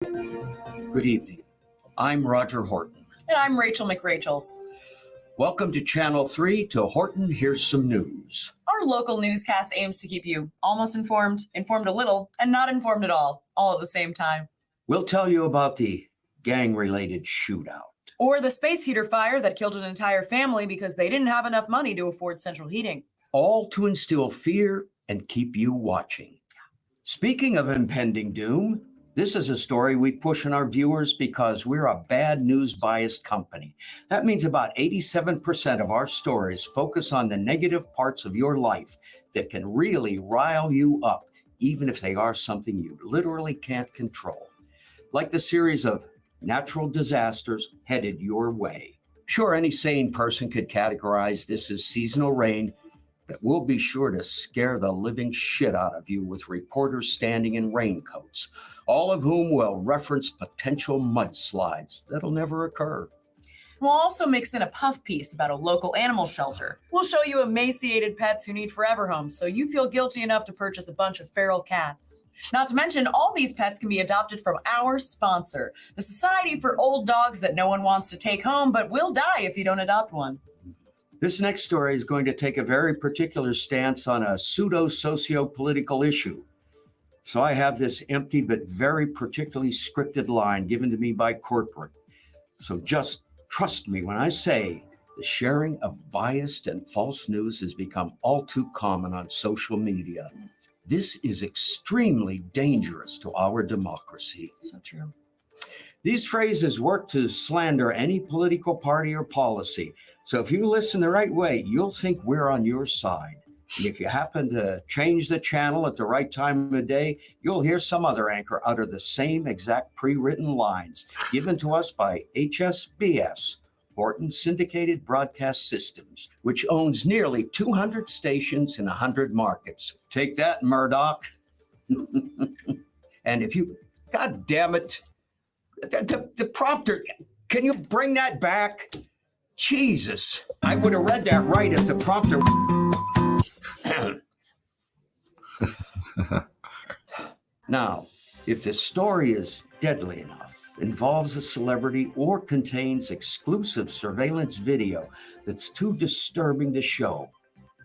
Good evening. I'm Roger Horton. And I'm Rachel McRachels. Welcome to Channel 3 to Horton Here's Some News. Our local newscast aims to keep you almost informed, informed a little, and not informed at all at the same time. We'll tell you about the gang-related shootout. Or the space heater fire that killed an entire family because they didn't have enough money to afford central heating. All to instill fear and keep you watching. Speaking of impending doom, this is a story we push on our viewers because we're a bad news biased company. That means about 87% of our stories focus on the negative parts of your life that can really rile you up, even if they are something you literally can't control. Like the series of natural disasters headed your way. Sure, any sane person could categorize this as seasonal rain, but we'll be sure to scare the living shit out of you with reporters standing in raincoats, all of whom will reference potential mudslides that'll never occur. We'll also mix in a puff piece about a local animal shelter. We'll show you emaciated pets who need forever homes, so you feel guilty enough to purchase a bunch of feral cats. Not to mention, all these pets can be adopted from our sponsor, the Society for Old Dogs That No One Wants to Take Home, but will die if you don't adopt one. This next story is going to take a very particular stance on a pseudo-socio-political issue. So I have this empty but very particularly scripted line given to me by corporate. So just trust me when I say the sharing of biased and false news has become all too common on social media. This is extremely dangerous to our democracy. So true. These phrases work to slander any political party or policy. So if you listen the right way, you'll think we're on your side. And if you happen to change the channel at the right time of day, you'll hear some other anchor utter the same exact pre-written lines given to us by HSBS, Horton Syndicated Broadcast Systems, which owns nearly 200 stations in 100 markets. Take that, Murdoch. And if you, God damn it, the prompter, can you bring that back? Jesus, I would have read that right if the prompter. Now, if the story is deadly enough, involves a celebrity, or contains exclusive surveillance video that's too disturbing to show,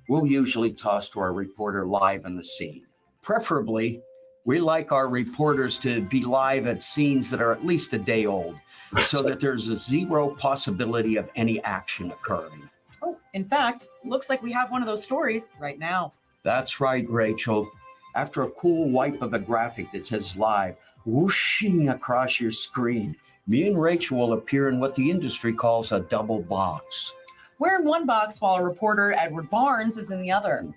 we'll usually toss to our reporter live on the scene. Preferably, we like our reporters to be live at scenes that are at least a day old, so that there's a zero possibility of any action occurring. Oh, in fact, looks like we have one of those stories right now. That's right, Rachel. After a cool wipe of a graphic that says live whooshing across your screen, me and Rachel will appear in what the industry calls a double box. We're in one box while our reporter, Edward Barnes, is in the other.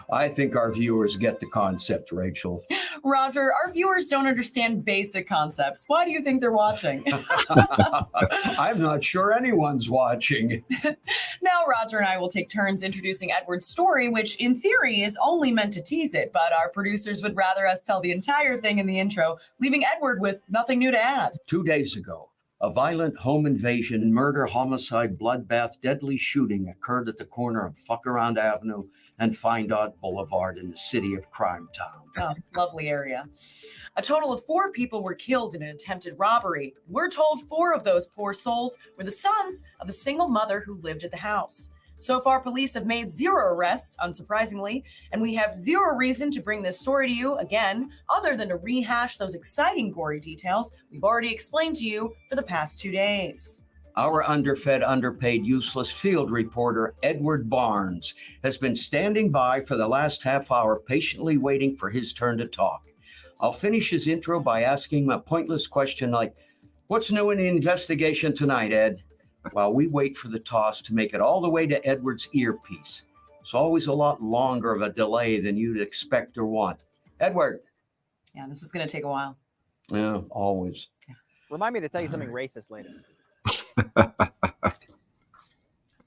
I think our viewers get the concept, Rachel. Roger, our viewers don't understand basic concepts. Why do you think they're watching? I'm not sure anyone's watching. Now, Roger and I will take turns introducing Edward's story, which in theory is only meant to tease it, but our producers would rather us tell the entire thing in the intro, leaving Edward with nothing new to add. 2 days ago, a violent home invasion, murder, homicide, bloodbath, deadly shooting occurred at the corner of Fuckaround Avenue and Findot Boulevard in the city of Crime Town. Oh, lovely area. A total of 4 people were killed in an attempted robbery. We're told 4 of those poor souls were the sons of a single mother who lived at the house. So far, police have made 0 arrests, unsurprisingly, and we have 0 reason to bring this story to you again, other than to rehash those exciting gory details we've already explained to you for the past 2 days. Our underfed, underpaid, useless field reporter, Edward Barnes, has been standing by for the last half hour, patiently waiting for his turn to talk. I'll finish his intro by asking him a pointless question like, "What's new in the investigation tonight, Ed?" While we wait for the toss to make it all the way to Edward's earpiece. It's always a lot longer of a delay than you'd expect or want. Edward. Yeah, this is going to take a while. Yeah, always. Remind me to tell you something racist later.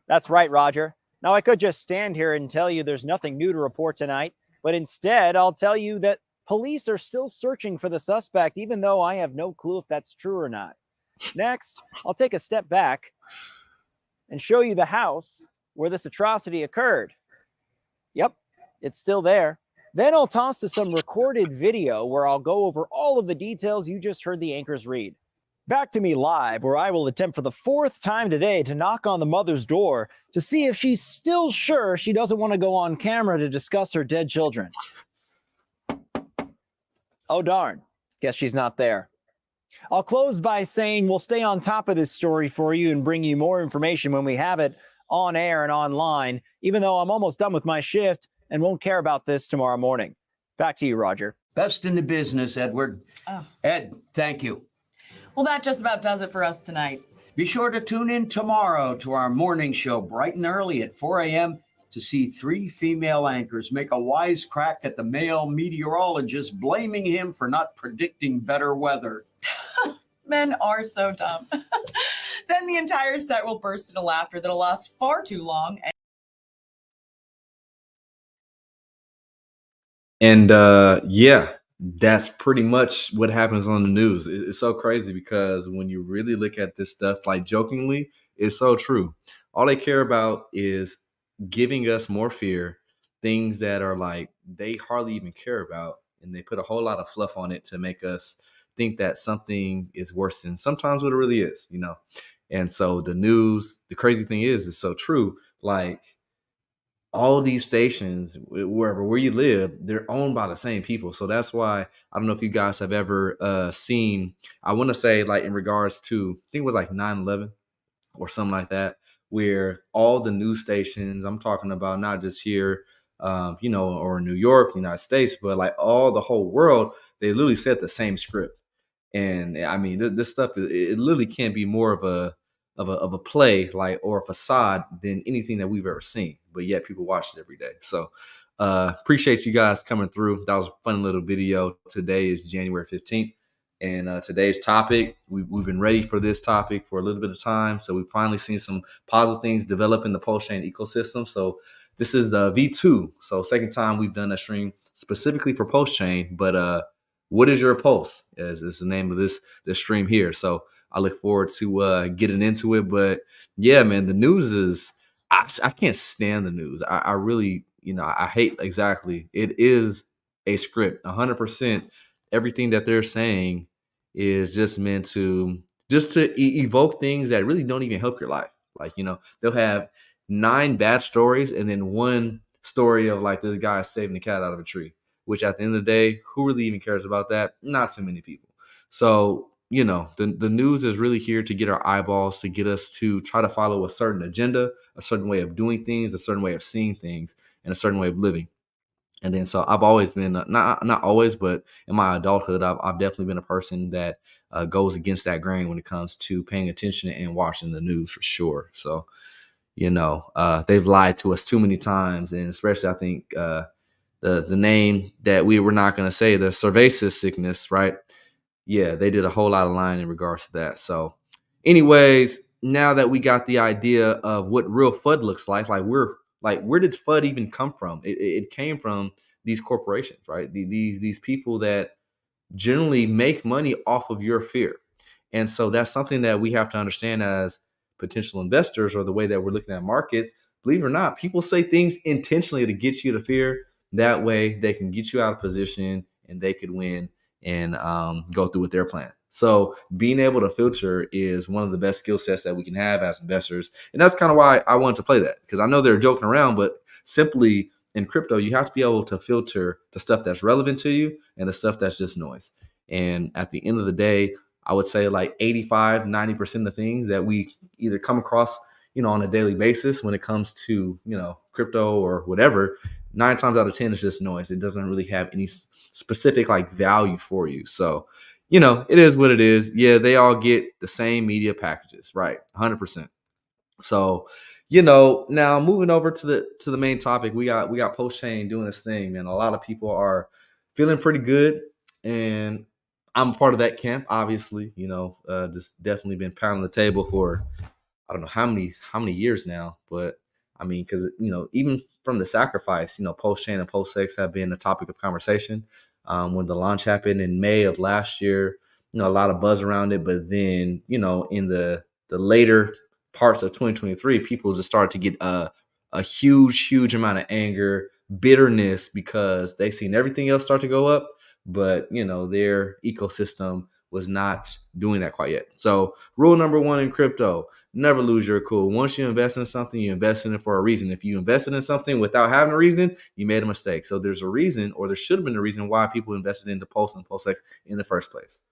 That's right, Roger. Now, I could just stand here and tell you there's nothing new to report tonight, but instead I'll tell you that police are still searching for the suspect, even though I have no clue if that's true or not. Next, I'll take a step back and show you the house where this atrocity occurred. Yep, it's still there. Then I'll toss to some recorded video where I'll go over all of the details you just heard the anchors read. Back to me live, where I will attempt for the 4th time today to knock on the mother's door to see if she's still sure she doesn't want to go on camera to discuss her dead children. Oh darn, guess she's not there. I'll close by saying we'll stay on top of this story for you and bring you more information when we have it on air and online, even though I'm almost done with my shift and won't care about this tomorrow morning. Back to you, Roger. Best in the business, Edward. Oh. Ed, thank you. Well, that just about does it for us tonight. Be sure to tune in tomorrow to our morning show bright and early at 4 a.m. to see 3 female anchors make a wise crack at the male meteorologist, blaming him for not predicting better weather. Men are so dumb. Then the entire set will burst into laughter that'll last far too long. And yeah, that's pretty much what happens on the news. It's so crazy because when you really look at this stuff, like jokingly, it's so true. All they care about is giving us more fear, things that are like they hardly even care about. And they put a whole lot of fluff on it to make us think that something is worse than sometimes what it really is, you know? And so the news, the crazy thing is, it's so true. Like, all these stations, where you live, they're owned by the same people. So that's why, I don't know if you guys have ever seen, I want to say like in regards to, I think it was like 9/11 or something like that, where all the news stations, I'm talking about not just here, you know, or New York, United States, but like all the whole world, they literally said the same script. And I mean, this stuff, it literally can't be more of a play, like, or a facade than anything that we've ever seen. But yet people watch it every day. So appreciate you guys coming through. That was a fun little video. Today is January 15th. And today's topic, we've been ready for this topic for a little bit of time. So we've finally seen some positive things develop in the pulsechain ecosystem. So this is the V2. So second time we've done a stream specifically for pulsechain. But what is your pulse? Is the name of this stream here. So I look forward to getting into it. But yeah, man, the news is, I can't stand the news. I really, you know, I hate exactly. It is a script, 100%. Everything that they're saying is just meant to evoke things that really don't even help your life. Like, you know, they'll have 9 bad stories and then one story of like this guy saving the cat out of a tree, which at the end of the day, who really even cares about that? Not too many people. So, you know, the news is really here to get our eyeballs, to get us to try to follow a certain agenda, a certain way of doing things, a certain way of seeing things, and a certain way of living. And then so I've always been, not always, but in my adulthood, I've definitely been a person that goes against that grain when it comes to paying attention and watching the news for sure. So, you know, they've lied to us too many times. And especially, I think, the name that we were not going to say, the cervasis sickness, right? Yeah, they did a whole lot of lying in regards to that. So anyways, now that we got the idea of what real FUD looks like where did FUD even come from? It came from these corporations, right? These people that generally make money off of your fear. And so that's something that we have to understand as potential investors, or the way that we're looking at markets. Believe it or not, people say things intentionally to get you to fear. That way they can get you out of position and they could win and go through with their plan. So being able to filter is one of the best skill sets that we can have as investors. And that's kind of why I wanted to play that, because I know they're joking around, but simply in crypto, you have to be able to filter the stuff that's relevant to you and the stuff that's just noise. And at the end of the day, I would say like 85, 90% of the things that we either come across, you know, on a daily basis when it comes to, you know, crypto or whatever, 9 times out of 10 is just noise. It doesn't really have any specific like value for you. So, you know, it is what it is. Yeah, they all get the same media packages, right? 100%. So, you know, now moving over to the main topic, we got pulsechain doing this thing, man. A lot of people are feeling pretty good, and I'm part of that camp. Obviously, you know, just definitely been pounding the table for I don't know how many years now, but I mean, because, you know, even from the sacrifice, you know, pulsechain and pulsex have been a topic of conversation. When the launch happened in May of last year, you know, a lot of buzz around it. But then, you know, in the later parts of 2023, people just started to get a huge amount of anger, bitterness because they seen everything else start to go up, but their ecosystem was not doing that quite yet. So rule number one in crypto: never lose your cool. Once you invest in something, you invest in it for a reason. If you invested in something without having a reason, you made a mistake. So there's a reason, or there should have been a reason why people invested into Pulse and PulseX in the first place.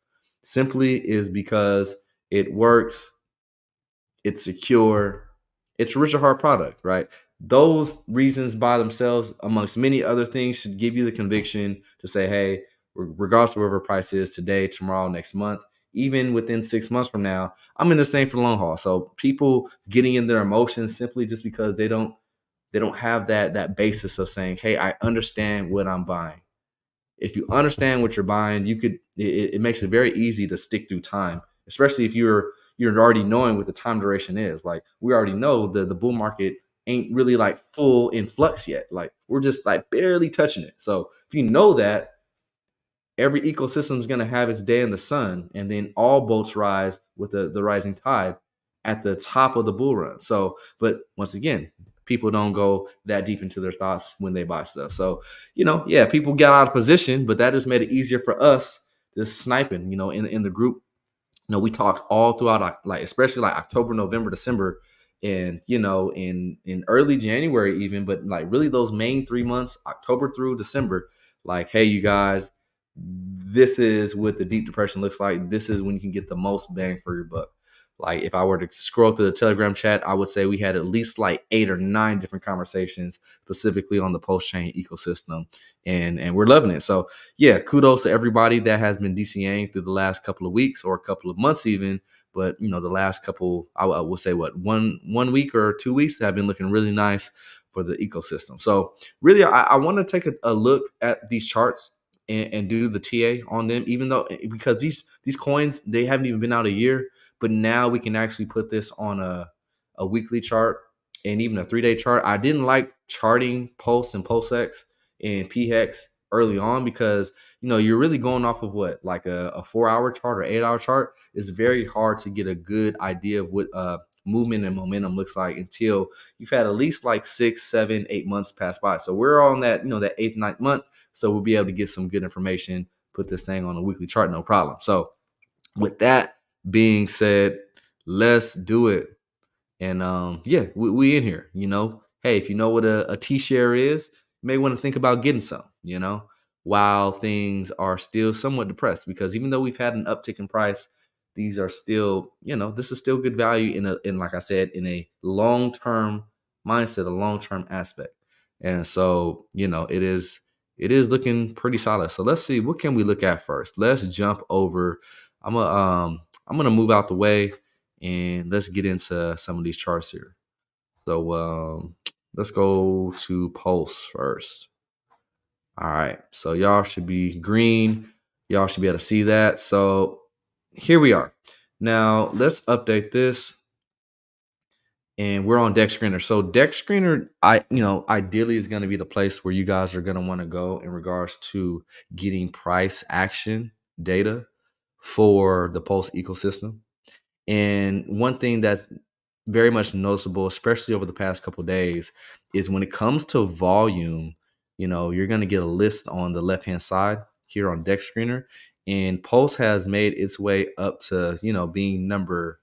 Simply is because it works, it's secure, it's a rich or hard product, right? Those reasons by themselves, amongst many other things, should give you the conviction to say, hey, regardless of whatever price is today, tomorrow, next month, even within 6 months from now, I'm in this thing for the long haul. So people getting in their emotions simply just because they don't have that basis of saying, hey, I understand what I'm buying. If you understand what you're buying, it makes it very easy to stick through time, especially if you're already knowing what the time duration is. Like, we already know the bull market ain't really like full in flux yet. Like, we're just like barely touching it. So if you know that, every ecosystem is going to have its day in the sun, and then all boats rise with the rising tide at the top of the bull run. So, but once again, people don't go that deep into their thoughts when they buy stuff. So, people got out of position, but that just made it easier for us just sniping, in the group. We talked all throughout, like, especially like October, November, December, and in early January even, but like really those main 3 months, October through December, like, hey, you guys, this is what the deep depression looks like. This is when you can get the most bang for your buck. Like, if I were to scroll through the Telegram chat, I would say we had at least like 8 or 9 different conversations specifically on the pulsechain ecosystem, and we're loving it. So yeah, kudos to everybody that has been DCAing through the last couple of weeks or a couple of months even. But the last couple, I will say, one week or 2 weeks have been looking really nice for the ecosystem. So really, I want to take a look at these charts and do the TA on them, even though, because these coins, they haven't even been out a year. But now we can actually put this on a weekly chart and even a 3-day chart. I didn't like charting Pulse and PulseX and PHEX early on because, you're really going off of what, like a 4-hour chart or 8-hour chart. It's very hard to get a good idea of what movement and momentum looks like until you've had at least like 6, 7, 8 months pass by. So we're on that, that 8th, 9th month. So we'll be able to get some good information, put this thing on a weekly chart, no problem. So with that being said, let's do it. And we in here. Hey, if you know what a T-share is, you may want to think about getting some, while things are still somewhat depressed, because even though we've had an uptick in price, these are still, this is still good value in like I said, in a long-term mindset, a long-term aspect. And so, it is looking pretty solid. So let's see, what can we look at first? Let's jump over. I'm gonna move out the way and let's get into some of these charts here. So let's go to Pulse first. All right, so y'all should be green. Y'all should be able to see that. So here we are. Now let's update this. And we're on Deck Screener. So Deck Screener, ideally is going to be the place where you guys are going to want to go in regards to getting price action data for the Pulse ecosystem. And one thing that's very much noticeable, especially over the past couple of days, is when it comes to volume, you're going to get a list on the left-hand side here on Deck Screener. And Pulse has made its way up to, being number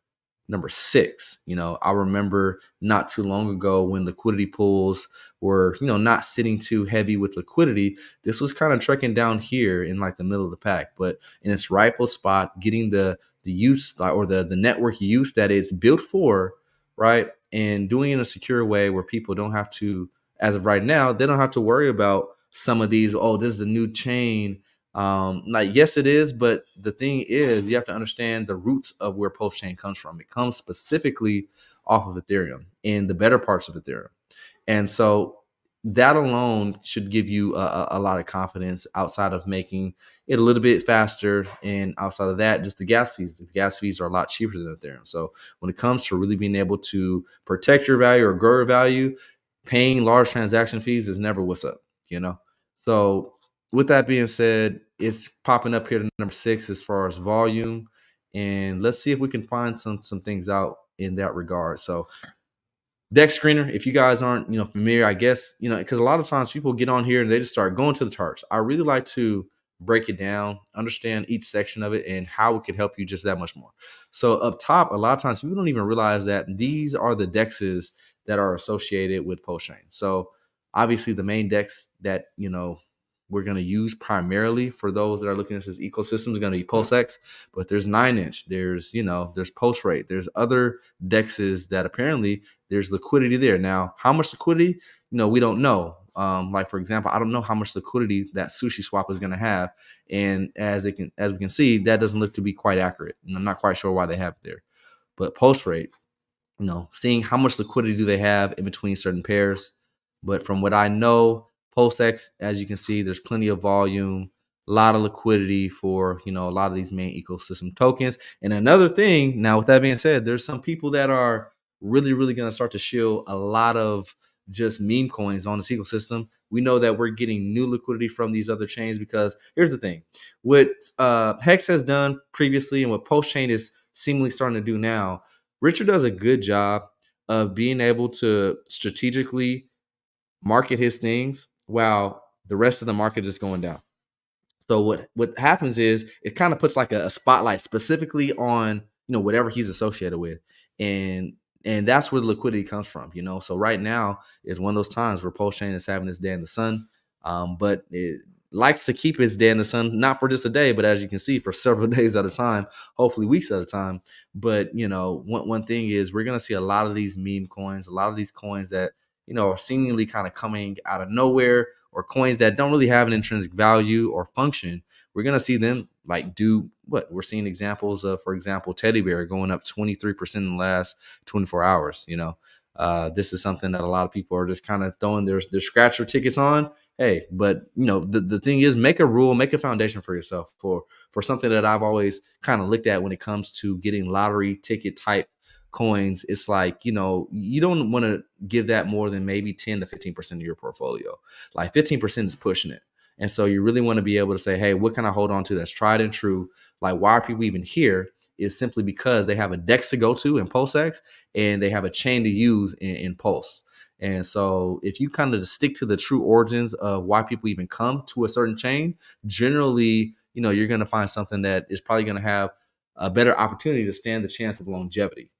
6. I remember not too long ago when liquidity pools were, not sitting too heavy with liquidity. This was kind of trekking down here in like the middle of the pack, but in its rightful spot, getting the use or the network use that it's built for, right? And doing it in a secure way where people don't have to, as of right now, they don't have to worry about some of these, oh, this is a new chain. Like, yes, it is, but the thing is, you have to understand the roots of where pulsechain comes from. It comes specifically off of Ethereum and the better parts of Ethereum. And so that alone should give you a lot of confidence outside of making it a little bit faster. And outside of that, just the gas fees are a lot cheaper than Ethereum. So when it comes to really being able to protect your value or grow your value, paying large transaction fees is never what's up, So with that being said, it's popping up here to number 6 as far as volume. And let's see if we can find some things out in that regard. So Dex screener, if you guys aren't, familiar, I guess, because a lot of times people get on here and they just start going to the charts. I really like to break it down, understand each section of it and how it could help you just that much more. So up top, a lot of times people don't even realize that these are the dexes that are associated with pulsechain. So obviously the main dex that, we're going to use primarily for those that are looking at this ecosystem is going to be PulseX, but there's 9inch, there's pulse rate, there's other dexes that apparently there's liquidity there. Now, how much liquidity, we don't know. Like for example, I don't know how much liquidity that Sushi Swap is going to have, and as we can see, that doesn't look to be quite accurate, and I'm not quite sure why they have it there. But pulse rate, seeing how much liquidity do they have in between certain pairs. But from what I know, PulseX, as you can see, there's plenty of volume, a lot of liquidity for, a lot of these main ecosystem tokens. And another thing, now with that being said, there's some people that are really, really going to start to shield a lot of just meme coins on this ecosystem. We know that we're getting new liquidity from these other chains because here's the thing. What Hex has done previously and what PulseChain is seemingly starting to do now, Richard does a good job of being able to strategically market his things while the rest of the market is going down. So what happens is it kind of puts like a spotlight specifically on, whatever he's associated with. And that's where the liquidity comes from, So right now is one of those times where PulseChain is having its day in the sun. But it likes to keep its day in the sun, not for just a day, but as you can see, for several days at a time, hopefully weeks at a time. But, one thing is we're going to see a lot of these meme coins, a lot of these coins that, are seemingly kind of coming out of nowhere, or coins that don't really have an intrinsic value or function. We're going to see them like do what we're seeing examples of, for example, Teddy Bear going up 23% in the last 24 hours. This is something that a lot of people are just kind of throwing their scratcher tickets on. Hey, but the thing is, make a rule, make a foundation for yourself for something that I've always kind of looked at when it comes to getting lottery ticket type coins. It's like, you don't want to give that more than maybe 10 to 15% of your portfolio. Like 15% is pushing it. And so you really want to be able to say, hey, what can I hold on to that's tried and true? Like, why are people even here? Is simply because they have a DEX to go to in PulseX and they have a chain to use in Pulse. And so if you kind of just stick to the true origins of why people even come to a certain chain, generally, you're going to find something that is probably going to have a better opportunity to stand the chance of longevity,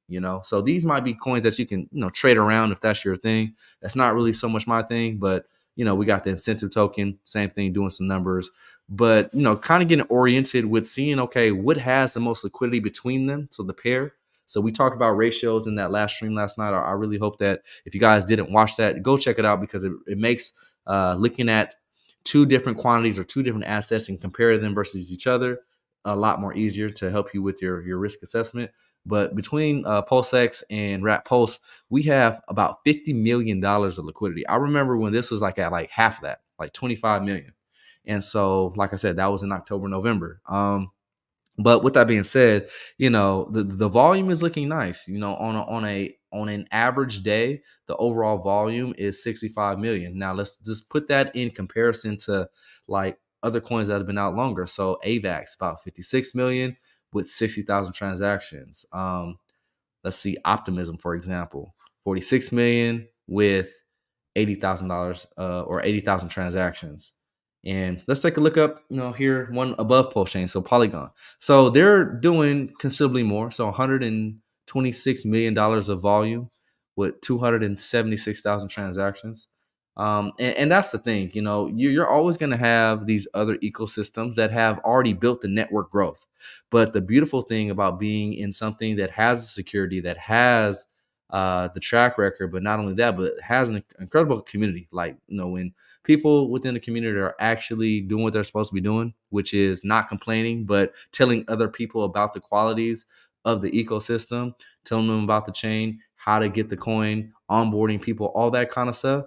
So these might be coins that you can, trade around if that's your thing. That's not really so much my thing, but we got the incentive token, same thing, doing some numbers, but kind of getting oriented with seeing, okay, what has the most liquidity between them? So the pair. So we talked about ratios in that last stream last night. I really hope that if you guys didn't watch that, go check it out because it makes looking at two different quantities or two different assets and compare them versus each other a lot more easier to help you with your risk assessment. But between PulseX and Rat Pulse, we have about $50 million of liquidity. I remember when this was like at like half of that, like 25 million. And so, like I said, that was in October, November. But with that being said, the volume is looking nice. On an average day, the overall volume is 65 million. Now let's just put that in comparison to like other coins that have been out longer. So AVAX about 56 million with 60,000 transactions. Let's see, Optimism, for example, 46 million with $80,000 or 80,000 transactions. And let's take a look up, here, one above PulseChain, so Polygon. So they're doing considerably more. So $126 million of volume with 276,000 transactions. And that's the thing, you're always going to have these other ecosystems that have already built the network growth. But the beautiful thing about being in something that has the security, that has the track record, but not only that, but has an incredible community. Like, when people within the community are actually doing what they're supposed to be doing, which is not complaining, but telling other people about the qualities of the ecosystem, telling them about the chain, how to get the coin, onboarding people, all that kind of stuff.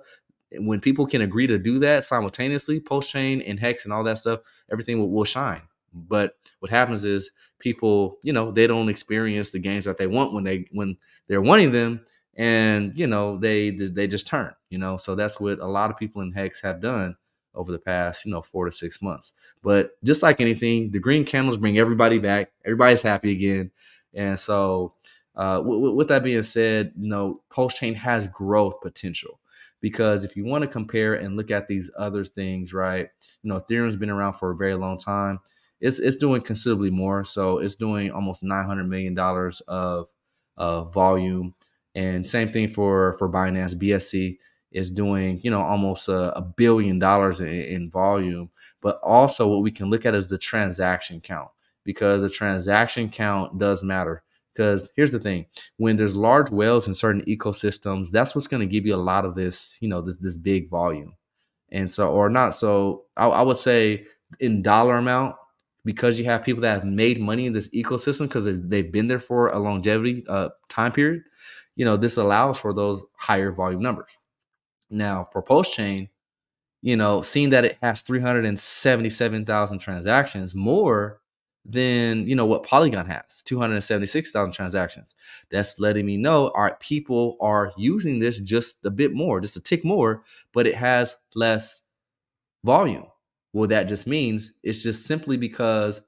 When people can agree to do that simultaneously, PulseChain and Hex and all that stuff, everything will shine. But what happens is people, they don't experience the gains that they want when they're wanting them, and they just turn. So that's what a lot of people in Hex have done over the past 4 to 6 months. But just like anything, the green candles bring everybody back. Everybody's happy again, and so With that being said, pulse chain has growth potential, because if you want to compare and look at these other things, right? Ethereum's been around for a very long time. It's doing considerably more. So it's doing almost $900 million of volume, and same thing for Binance. BSC is doing almost $1 billion in volume. But also, what we can look at is the transaction count, because the transaction count does matter. Because here's the thing: when there's large whales in certain ecosystems, that's what's going to give you a lot of this, this big volume. And so, or not. So I would say in dollar amount, because you have people that have made money in this ecosystem because they've been there for a longevity time period, this allows for those higher volume numbers. Now, for Pulse Chain, seeing that it has 377,000 transactions, more than what Polygon has, 276,000 transactions. That's letting me know our people are using this just a bit more, just a tick more, but it has less volume. Well, that just means it's just simply because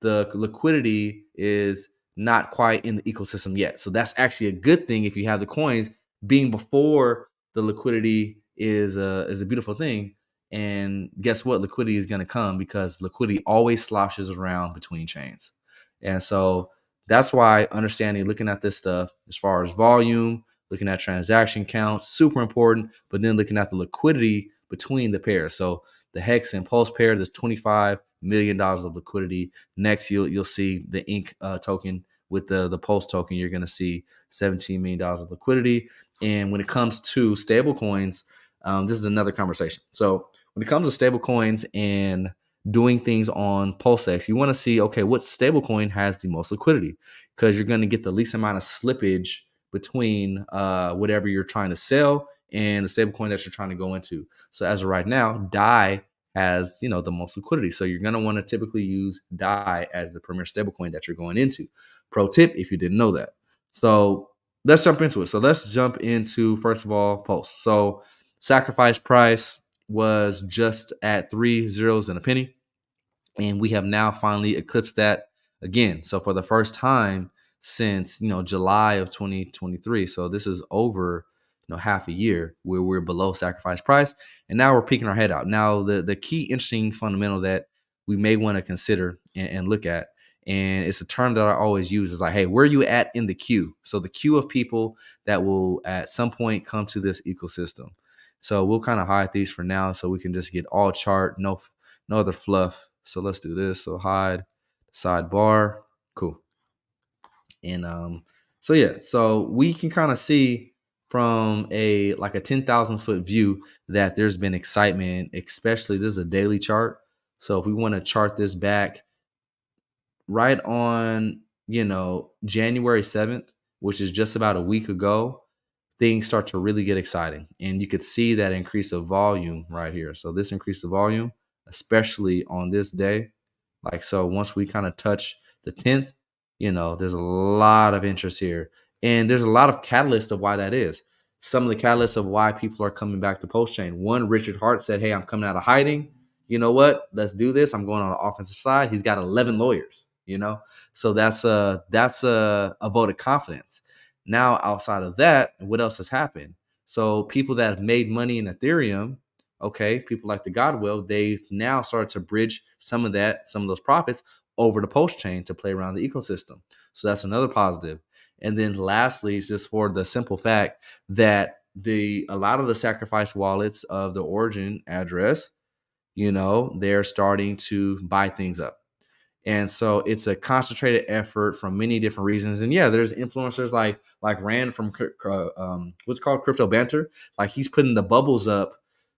the liquidity is not quite in the ecosystem yet. So that's actually a good thing. If you have the coins being before the liquidity is a beautiful thing. And guess what? Liquidity is going to come, because liquidity always sloshes around between chains. And so that's why understanding, looking at this stuff as far as volume, looking at transaction counts, super important, but then looking at the liquidity between the pairs. So the Hex and Pulse pair, there's $25 million of liquidity. Next, you'll see the Ink token with the Pulse token. You're going to see $17 million of liquidity. And when it comes to stable coins, this is another conversation. So when it comes to stable coins and doing things on PulseX, you want to see, okay, what stable coin has the most liquidity? Because you're going to get the least amount of slippage between whatever you're trying to sell and the stable coin that you're trying to go into. So as of right now, DAI has the most liquidity. So you're going to want to typically use DAI as the premier stablecoin that you're going into. Pro tip, if you didn't know that. So let's jump into it. So let's jump into, first of all, Pulse. So sacrifice price was just at 3 zeros and a penny, and we have now finally eclipsed that again. So for the first time since July of 2023. So this is over half a year where we're below sacrifice price, and now we're peeking our head out. Now the key interesting fundamental that we may want to consider and look at, and it's a term that I always use, is like, hey, where are you at in the queue? So the queue of people that will at some point come to this ecosystem. So we'll kind of hide these for now, so we can just get all chart, no other fluff. So let's do this. So hide sidebar, cool. And so yeah, so we can kind of see from a 10,000 foot view that there's been excitement, especially this is a daily chart. So if we want to chart this back right on, January 7th, which is just about a week ago, things start to really get exciting. And you could see that increase of volume right here. So this increase of volume, especially on this day, so once we kind of touch the 10th, there's a lot of interest here. And there's a lot of catalysts of why that is. Some of the catalysts of why people are coming back to Pulse Chain. One, Richard Hart said, hey, I'm coming out of hiding. You know what? Let's do this. I'm going on the offensive side. He's got 11 lawyers, So that's a vote of confidence. Now, outside of that, what else has happened? So people that have made money in Ethereum, okay, people like the Godwell, they've now started to bridge some of those profits over to Pulse Chain to play around the ecosystem. So that's another positive. And then lastly, it's just for the simple fact that a lot of the sacrifice wallets of the origin address, they're starting to buy things up. And so it's a concentrated effort from many different reasons. And yeah, there's influencers like Rand from what's called Crypto Banter. Like he's putting the bubbles up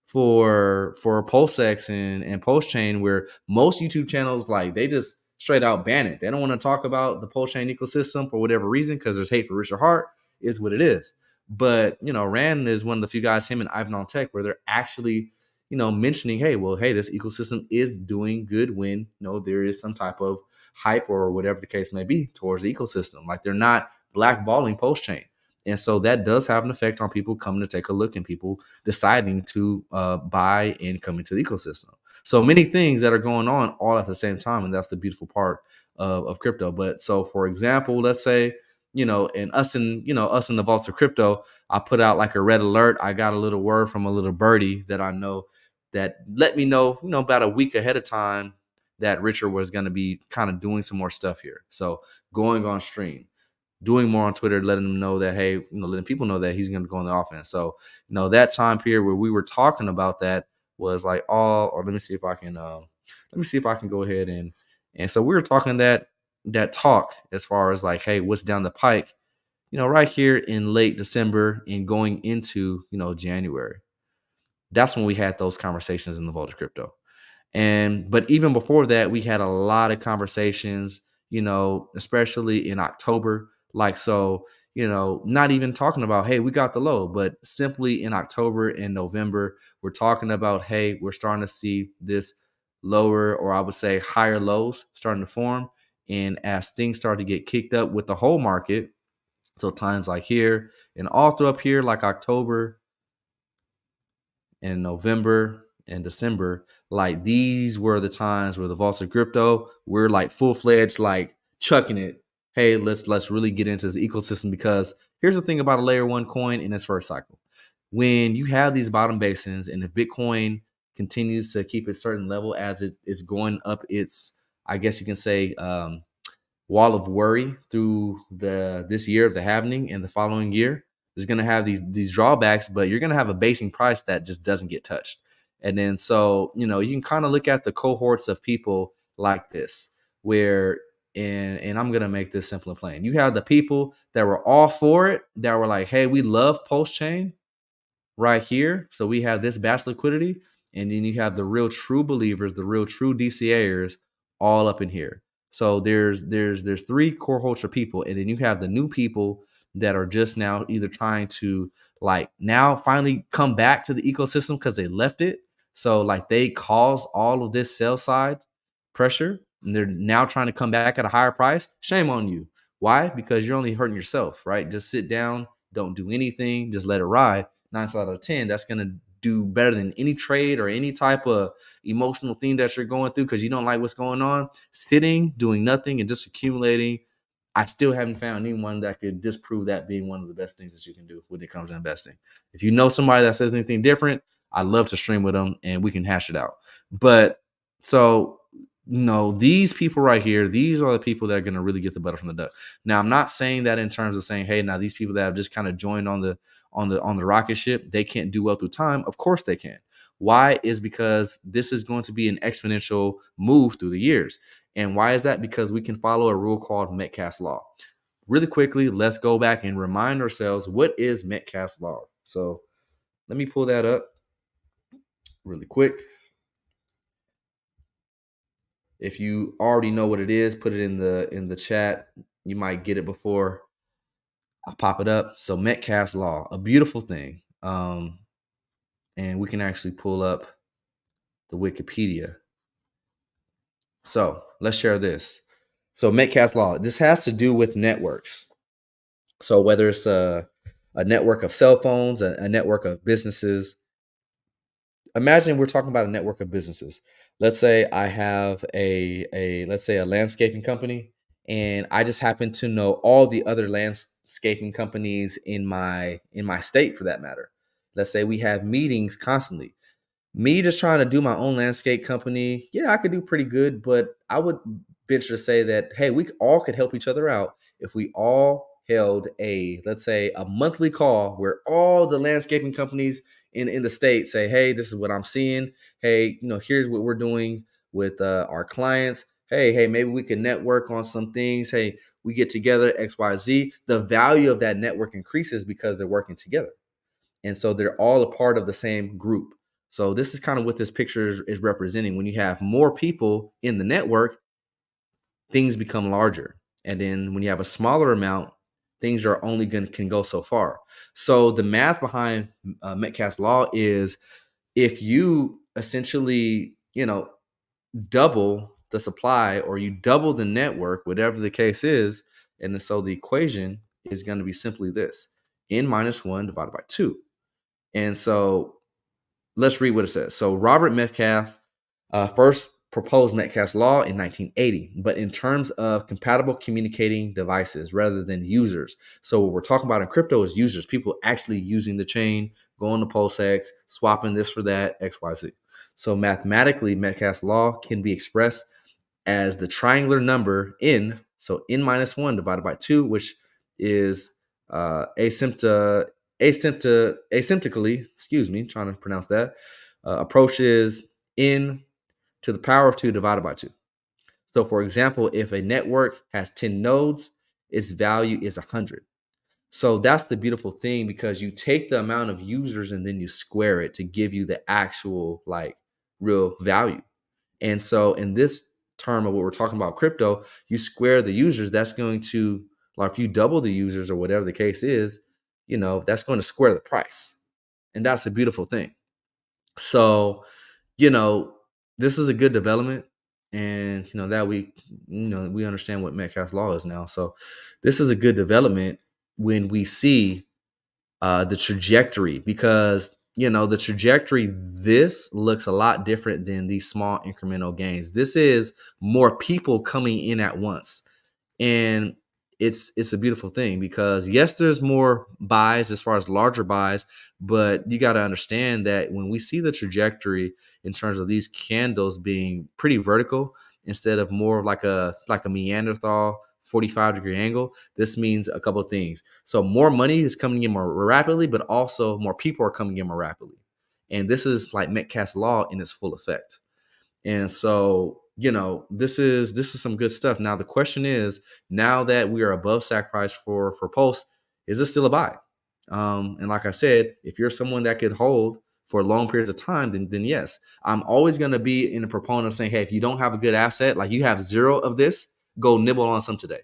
for PulseX and Pulse Chain, where most YouTube channels, they just straight out ban it. They don't want to talk about the Pulse Chain ecosystem for whatever reason, because there's hate for Richard Hart, is what it is. But Rand is one of the few guys, him and Ivan on Tech, where they're actually mentioning, hey, this ecosystem is doing good when, there is some type of hype or whatever the case may be towards the ecosystem. Like they're not blackballing Pulse Chain. And so that does have an effect on people coming to take a look and people deciding to buy and come into the ecosystem. So many things that are going on all at the same time. And that's the beautiful part of crypto. But so, for example, let's say and us in the vaults of crypto, I put out like a red alert. I got a little word from a little birdie that I know that let me know, about a week ahead of time that Richard was going to be kind of doing some more stuff here. So going on stream, doing more on Twitter, letting them know that, hey, letting people know that he's going to go on the offense. So, that time period where we were talking about that was like or let me see if I can go ahead and so we were talking that talk as far as like, hey, what's down the pike, right here in late December and going into, January. That's when we had those conversations in the Vault of Crypto. But even before that, we had a lot of conversations, especially in October. Like, so, not even talking about, hey, we got the low, but simply in October and November, we're talking about, hey, we're starting to see this lower, or I would say higher lows starting to form. And as things start to get kicked up with the whole market, so times like here and all through up here, like October and November and December, like these were the times where the vaults of crypto, we're like full-fledged, like chucking it. Hey, let's really get into this ecosystem, because here's the thing about a layer one coin in its first cycle. When you have these bottom basins and if Bitcoin continues to keep a certain level as it's going up its, I guess you can say, wall of worry through this year of the halving and the following year, there's going to have these drawbacks, but you're going to have a basing price that just doesn't get touched. And then so, you can kind of look at the cohorts of people like this, where, and I'm going to make this simple and plain. You have the people that were all for it, that were like, hey, we love pulsechain right here. So we have this batch liquidity. And then you have the real true believers, the real true DCAers all up in here. So there's three cohorts of people. And then you have the new people that are just now either trying to like now finally come back to the ecosystem because they left it. So like they caused all of this sell side pressure and they're now trying to come back at a higher price. Shame on you. Why? Because you're only hurting yourself, right? Just sit down, don't do anything, just let it ride. 9 out of 10, that's going to do better than any trade or any type of emotional thing that you're going through because you don't like what's going on. Sitting, doing nothing, and just accumulating. I still haven't found anyone that could disprove that being one of the best things that you can do when it comes to investing. If you know somebody that says anything different, I'd love to stream with them and we can hash it out. But so, these people right here, these are the people that are going to really get the butter from the duck. Now, I'm not saying that in terms of saying, hey, now these people that have just kind of joined on the rocket ship, they can't do well through time. Of course they can. Why? Is because this is going to be an exponential move through the years. And why is that? Because we can follow a rule called Metcalfe's law. Really quickly, let's go back and remind ourselves, what is Metcalfe's law? So let me pull that up really quick. If you already know what it is, put it in the chat. You might get it before I pop it up. So Metcalfe's law, a beautiful thing. And we can actually pull up the Wikipedia. So let's share this. So Metcalfe's law, this has to do with networks. So whether it's a network of cell phones, a network of businesses. Imagine we're talking about a network of businesses. Let's say I have let's say a landscaping company, and I just happen to know all the other landscaping companies in my state for that matter. Let's say we have meetings constantly. Me just trying to do my own landscape company, yeah, I could do pretty good, but I would venture to say that, hey, we all could help each other out if we all held let's say a monthly call where all the landscaping companies in the state say, hey, this is what I'm seeing. Hey, here's what we're doing with our clients. Hey, maybe we can network on some things. Hey, we get together, XYZ. The value of that network increases because they're working together. And so they're all a part of the same group. So this is kind of what this picture is representing. When you have more people in the network, things become larger. And then when you have a smaller amount, things are only can go so far. So the math behind Metcalfe's law is if you essentially, double the supply or you double the network, whatever the case is, and so the equation is going to be simply this: n minus 1 divided by 2. And so let's read what it says. So Robert Metcalfe first proposed Metcalfe's law in 1980, but in terms of compatible communicating devices rather than users. So what we're talking about in crypto is users, people actually using the chain, going to PulseX, swapping this for that, XYZ. So mathematically, Metcalfe's law can be expressed as the triangular number n, so n minus 1 divided by 2, which is asymptotically, trying to pronounce that, approaches n to the power of 2 divided by 2. So for example, if a network has 10 nodes, its value is 100. So that's the beautiful thing, because you take the amount of users and then you square it to give you the actual like real value. And so in this term of what we're talking about crypto, you square the users, that's going to, like if you double the users or whatever the case is, that's going to square the price. And that's a beautiful thing. So, this is a good development, and that we understand what Metcalfe's law is now. So this is a good development when we see the trajectory, because the trajectory, this looks a lot different than these small incremental gains. This is more people coming in at once, and it's a beautiful thing, because yes, there's more buys as far as larger buys, but you got to understand that when we see the trajectory in terms of these candles being pretty vertical instead of more like a Neanderthal 45-degree angle, this means a couple of things. So more money is coming in more rapidly, but also more people are coming in more rapidly, and this is like Metcalfe's law in its full effect. And so, this is some good stuff. Now, the question is, now that we are above sack price for Pulse, is this still a buy? And like I said, if you're someone that could hold for long periods of time, then yes. I'm always going to be in a proponent of saying, hey, if you don't have a good asset, like you have 0 of this, go nibble on some today.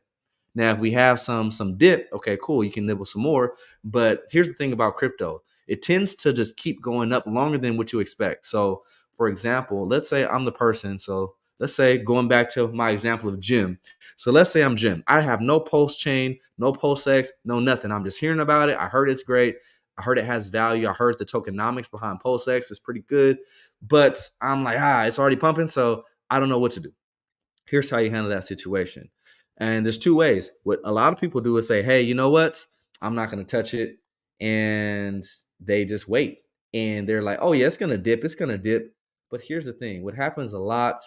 Now, if we have some dip, okay, cool, you can nibble some more. But here's the thing about crypto. It tends to just keep going up longer than what you expect. So for example, let's say I'm the person. So let's say, going back to my example of Jim. So let's say I'm Jim. I have no pulse chain, no PulseX, no nothing. I'm just hearing about it. I heard it's great. I heard it has value. I heard the tokenomics behind PulseX is pretty good. But I'm like, it's already pumping. So I don't know what to do. Here's how you handle that situation. And there's 2 ways. What a lot of people do is say, hey, you know what? I'm not going to touch it. And they just wait. And they're like, oh yeah, it's going to dip. It's going to dip. But here's the thing. What happens a lot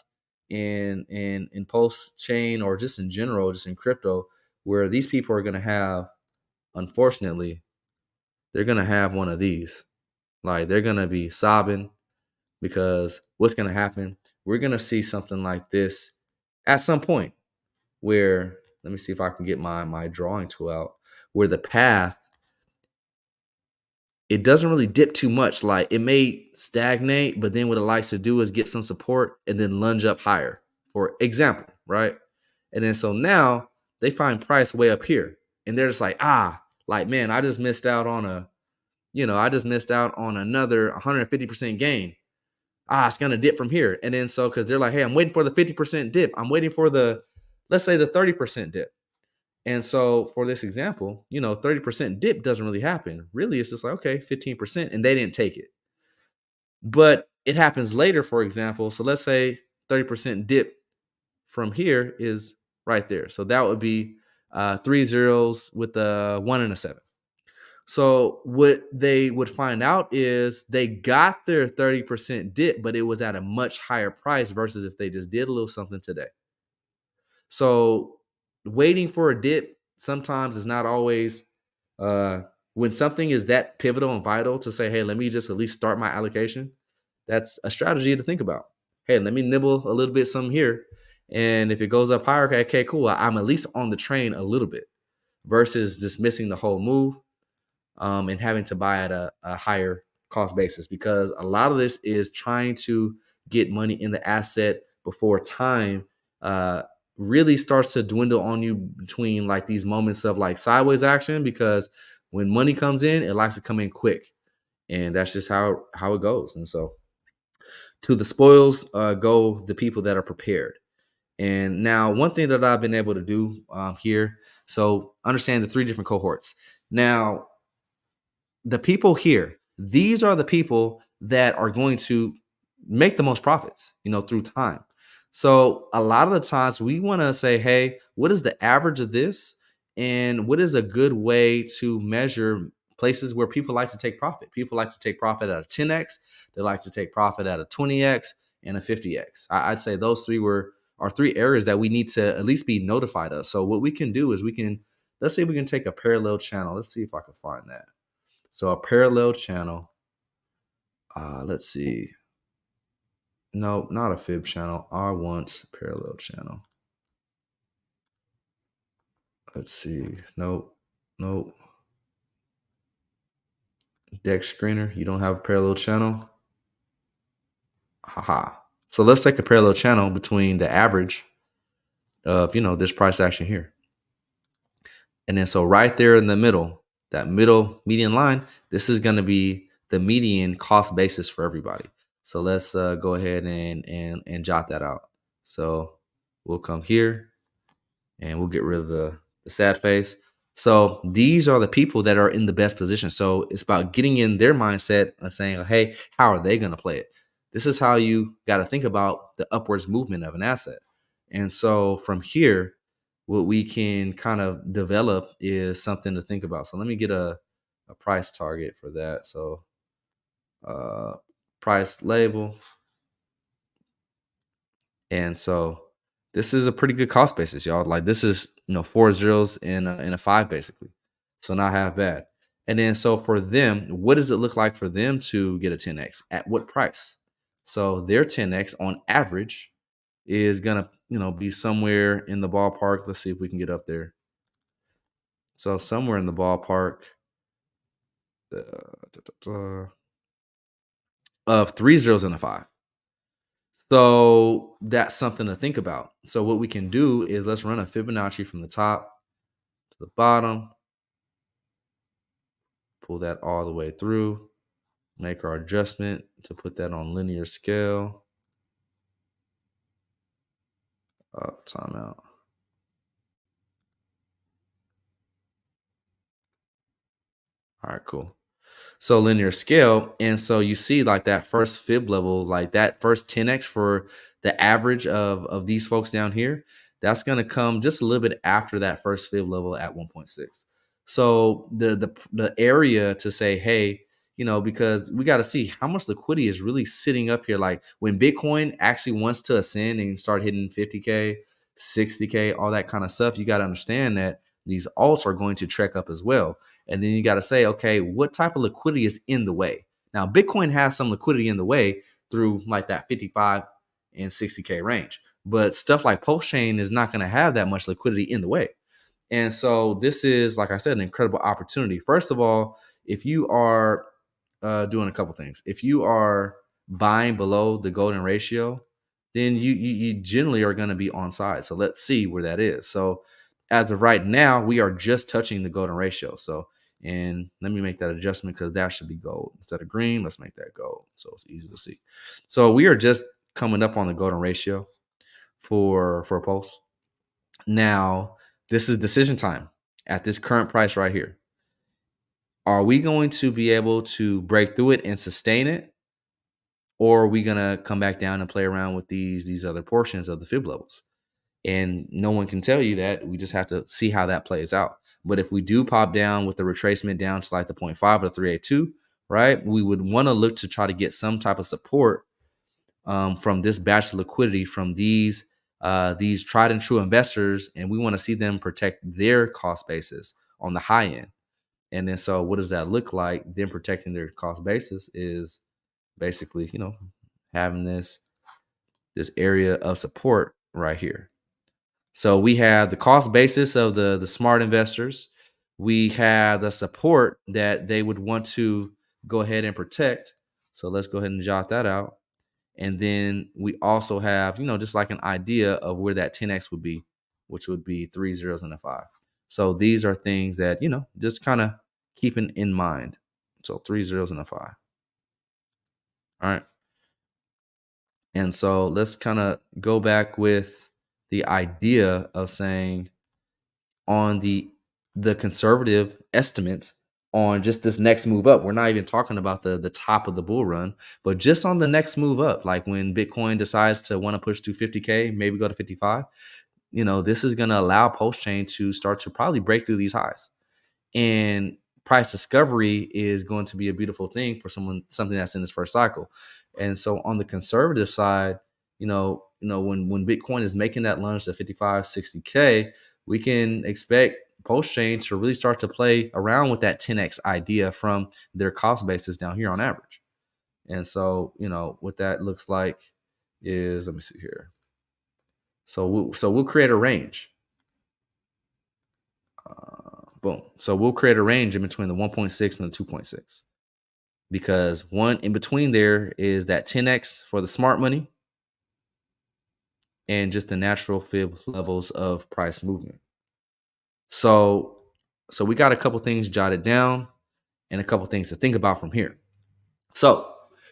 in Pulse chain, or just in general, just in crypto, where these people are going to have, unfortunately, they're going to have one of these. Like, they're going to be sobbing, because what's going to happen? We're going to see something like this at some point, where, let me see if I can get my drawing tool out, where the path, it doesn't really dip too much. Like, it may stagnate, but then what it likes to do is get some support and then lunge up higher, for example, right? And then so now they find price way up here, and they're just like, man, I just missed out on another 150% gain. It's going to dip from here. And then so, because they're like, hey, I'm waiting for the 50% dip. I'm waiting for let's say the 30% dip. And so for this example, 30% dip doesn't really happen. Really, it's just like, okay, 15%, and they didn't take it. But it happens later, for example. So let's say 30% dip from here is right there. So that would be 3 zeros with a 1 and a 7. So what they would find out is they got their 30% dip, but it was at a much higher price versus if they just did a little something today. So waiting for a dip sometimes is not always, when something is that pivotal and vital to say, hey, let me just at least start my allocation. That's a strategy to think about. Hey, let me nibble a little bit some here. And if it goes up higher, okay, cool. I'm at least on the train a little bit, versus just missing the whole move, and having to buy at a higher cost basis, because a lot of this is trying to get money in the asset before time really starts to dwindle on you between like these moments of like sideways action, because when money comes in, it likes to come in quick, and that's just how it goes. And so to the spoils go the people that are prepared. And now one thing that I've been able to do here, so understand the 3 different cohorts. Now, the people here, these are the people that are going to make the most profits, through time. So a lot of the times we want to say, hey, what is the average of this? And what is a good way to measure places where people like to take profit? People like to take profit at a 10x. They like to take profit at a 20x and a 50x. I'd say those are three areas that we need to at least be notified of. So what we can do is let's see if we can take a parallel channel. Let's see if I can find that. So a parallel channel. Let's see. No, not a fib channel. I want parallel channel. Let's see. Nope. Nope. Deck screener. You don't have a parallel channel. Haha. So let's take a parallel channel between the average of, this price action here. And then so right there in the middle, that middle median line, this is going to be the median cost basis for everybody. So let's go ahead and jot that out. So we'll come here and we'll get rid of the sad face. So these are the people that are in the best position. So it's about getting in their mindset and saying, hey, how are they going to play it? This is how you got to think about the upwards movement of an asset. And so from here, what we can kind of develop is something to think about. So let me get a price target for that. So price label. And so this is a pretty good cost basis, y'all. Like this is, 4 zeros in a 5 basically. So not half bad. And then so for them, what does it look like for them to get a 10x? At what price? So their 10x on average is gonna, be somewhere in the ballpark. Let's see if we can get up there. So somewhere in the ballpark of 3 zeros and a 5. So that's something to think about. So what we can do is let's run a Fibonacci from the top to the bottom. Pull that all the way through. Make our adjustment to put that on linear scale. Timeout. All right, cool. So linear scale. And so you see like that first fib level, like that first 10x for the average of these folks down here, that's going to come just a little bit after that first fib level at 1.6. So the area to say, hey, because we got to see how much liquidity is really sitting up here. Like when Bitcoin actually wants to ascend and start hitting 50K, 60K, all that kind of stuff, you got to understand that these alts are going to trek up as well. And then you got to say, okay, what type of liquidity is in the way? Now, Bitcoin has some liquidity in the way through like that 55 and 60K range. But stuff like pulsechain is not going to have that much liquidity in the way. And so this is, like I said, an incredible opportunity. First of all, if you are doing a couple things, if you are buying below the golden ratio, then you generally are going to be on side. So let's see where that is. So as of right now, we are just touching the golden ratio. So, and let me make that adjustment because that should be gold instead of green. Let's make that gold so it's easy to see. So we are just coming up on the golden ratio for a pulse. Now, this is decision time at this current price right here. Are we going to be able to break through it and sustain it? Or are we going to come back down and play around with these other portions of the fib levels? And no one can tell you that. We just have to see how that plays out. But if we do pop down with the retracement down to like the 0.5 or 382, right, we would want to look to try to get some type of support from this batch of liquidity from these tried and true investors. And we want to see them protect their cost basis on the high end. And then so what does that look like? Them protecting their cost basis is basically, having this area of support right here. So we have the cost basis of the smart investors. We have the support that they would want to go ahead and protect. So let's go ahead and jot that out. And then we also have, just like an idea of where that 10x would be, which would be 3 zeros and a 5. So these are things that, just kind of keeping in mind. So 3 zeros and a 5. All right. And so let's kind of go back with the idea of saying on the conservative estimates on just this next move up. We're not even talking about the top of the bull run, but just on the next move up, like when Bitcoin decides to want to push to 50K, maybe go to 55, this is going to allow Pulsechain to start to probably break through these highs. And price discovery is going to be a beautiful thing for something that's in this first cycle. And so on the conservative side, when Bitcoin is making that lunge to 55, 60K, we can expect Pulsechain to really start to play around with that 10x idea from their cost basis down here on average. And so, what that looks like is, let me see here. So we'll create a range. Boom. So we'll create a range in between the 1.6 and the 2.6, because one in between there is that 10x for the smart money and just the natural fib levels of price movement. So we got a couple things jotted down and a couple things to think about from here. So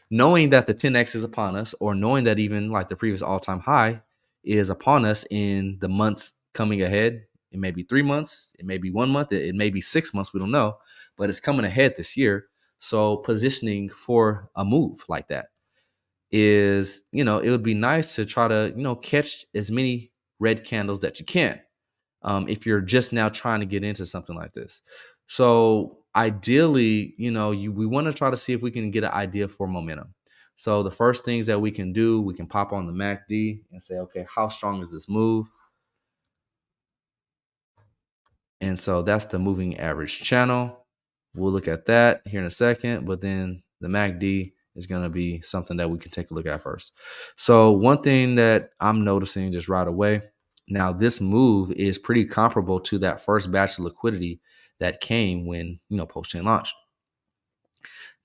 knowing that the 10x is upon us, or knowing that even like the previous all-time high is upon us in the months coming ahead, it may be 3 months, it may be 1 month, it may be 6 months, we don't know, but it's coming ahead this year. So positioning for a move like that is, it would be nice to try to, catch as many red candles that you can, if you're just now trying to get into something like this. So ideally, we want to try to see if we can get an idea for momentum. So the first things that we can do, we can pop on the MACD and say, okay, how strong is this move? And so that's the moving average channel. We'll look at that here in a second, but then the MACD is going to be something that we can take a look at first. So one thing that I'm noticing just right away, now this move is pretty comparable to that first batch of liquidity that came when, Pulsechain launched.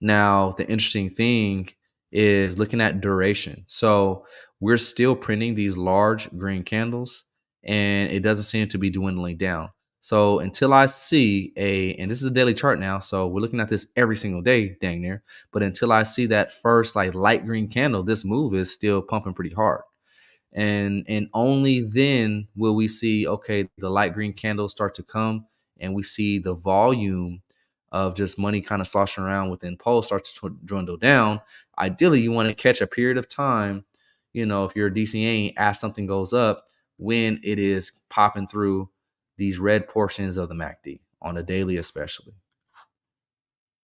Now, the interesting thing is looking at duration. So we're still printing these large green candles, and it doesn't seem to be dwindling down. So until I see and this is a daily chart now, so we're looking at this every single day, dang near. But until I see that first like light green candle, this move is still pumping pretty hard. And only then will we see, okay, the light green candles start to come, and we see the volume of just money kind of sloshing around within Pulse starts to dwindle down. Ideally, you want to catch a period of time, if you're DCAing as something goes up, when it is popping through these red portions of the MACD on a daily especially.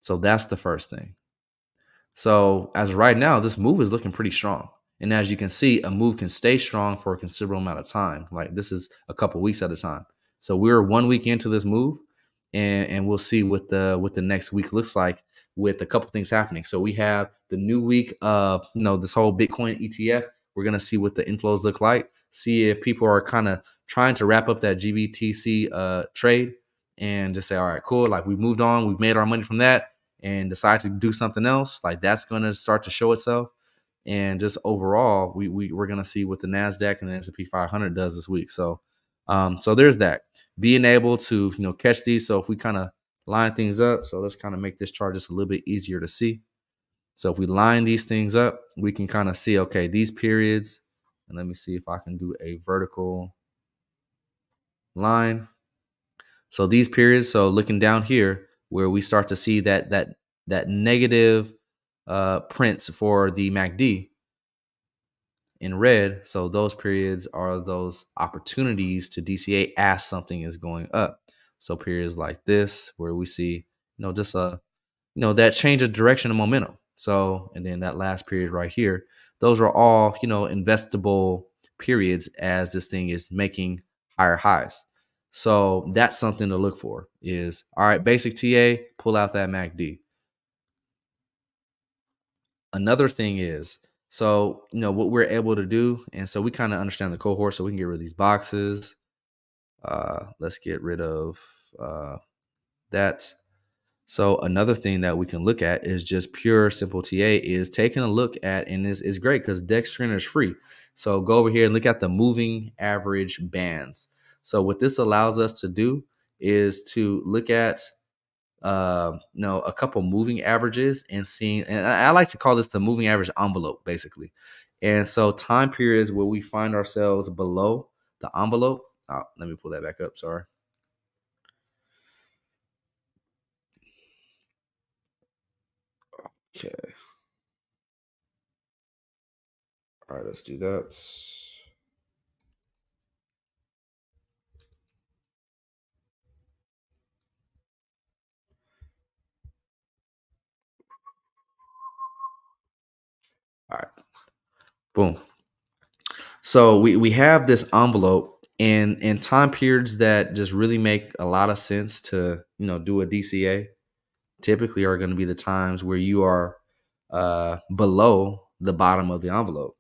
So that's the first thing. So as of right now, this move is looking pretty strong. And as you can see, a move can stay strong for a considerable amount of time. Like this is a couple weeks at a time. So we're 1 week into this move, and we'll see what the next week looks like with a couple things happening. So we have the new week of, this whole Bitcoin ETF. We're going to see what the inflows look like, see if people are kind of trying to wrap up that GBTC trade and just say, all right, cool. Like we've moved on. We've made our money from that and decide to do something else. Like that's going to start to show itself. And just overall, we're going to see what the NASDAQ and the S&P 500 does this week. So there's that. Being able to, catch these. So if we kind of line things up, so let's kind of make this chart just a little bit easier to see. So if we line these things up, we can kind of see, okay, these periods, and let me see if I can do a vertical line. So these periods, so looking down here where we start to see that negative prints for the MACD in red. So those periods are those opportunities to DCA as something is going up. So periods like this, where we see, just that change of direction and momentum. So, and then that last period right here, those are all, investable periods as this thing is making higher highs. So that's something to look for is, all right, basic TA, pull out that MACD. Another thing is, so, what we're able to do, and so we kind of understand the cohort, so we can get rid of these boxes. Let's get rid of that. So another thing that we can look at is just pure simple TA is taking a look at, and this is great because Dex Trainer is free. So go over here and look at the moving average bands. So what this allows us to do is to look at a couple moving averages and seeing, and I like to call this the moving average envelope, basically. And so time periods where we find ourselves below the envelope. Let me pull that back up. Sorry. Okay. All right, let's do that. All right. Boom. So we have this envelope and time periods that just really make a lot of sense to, do a DCA typically are going to be the times where you are below the bottom of the envelope.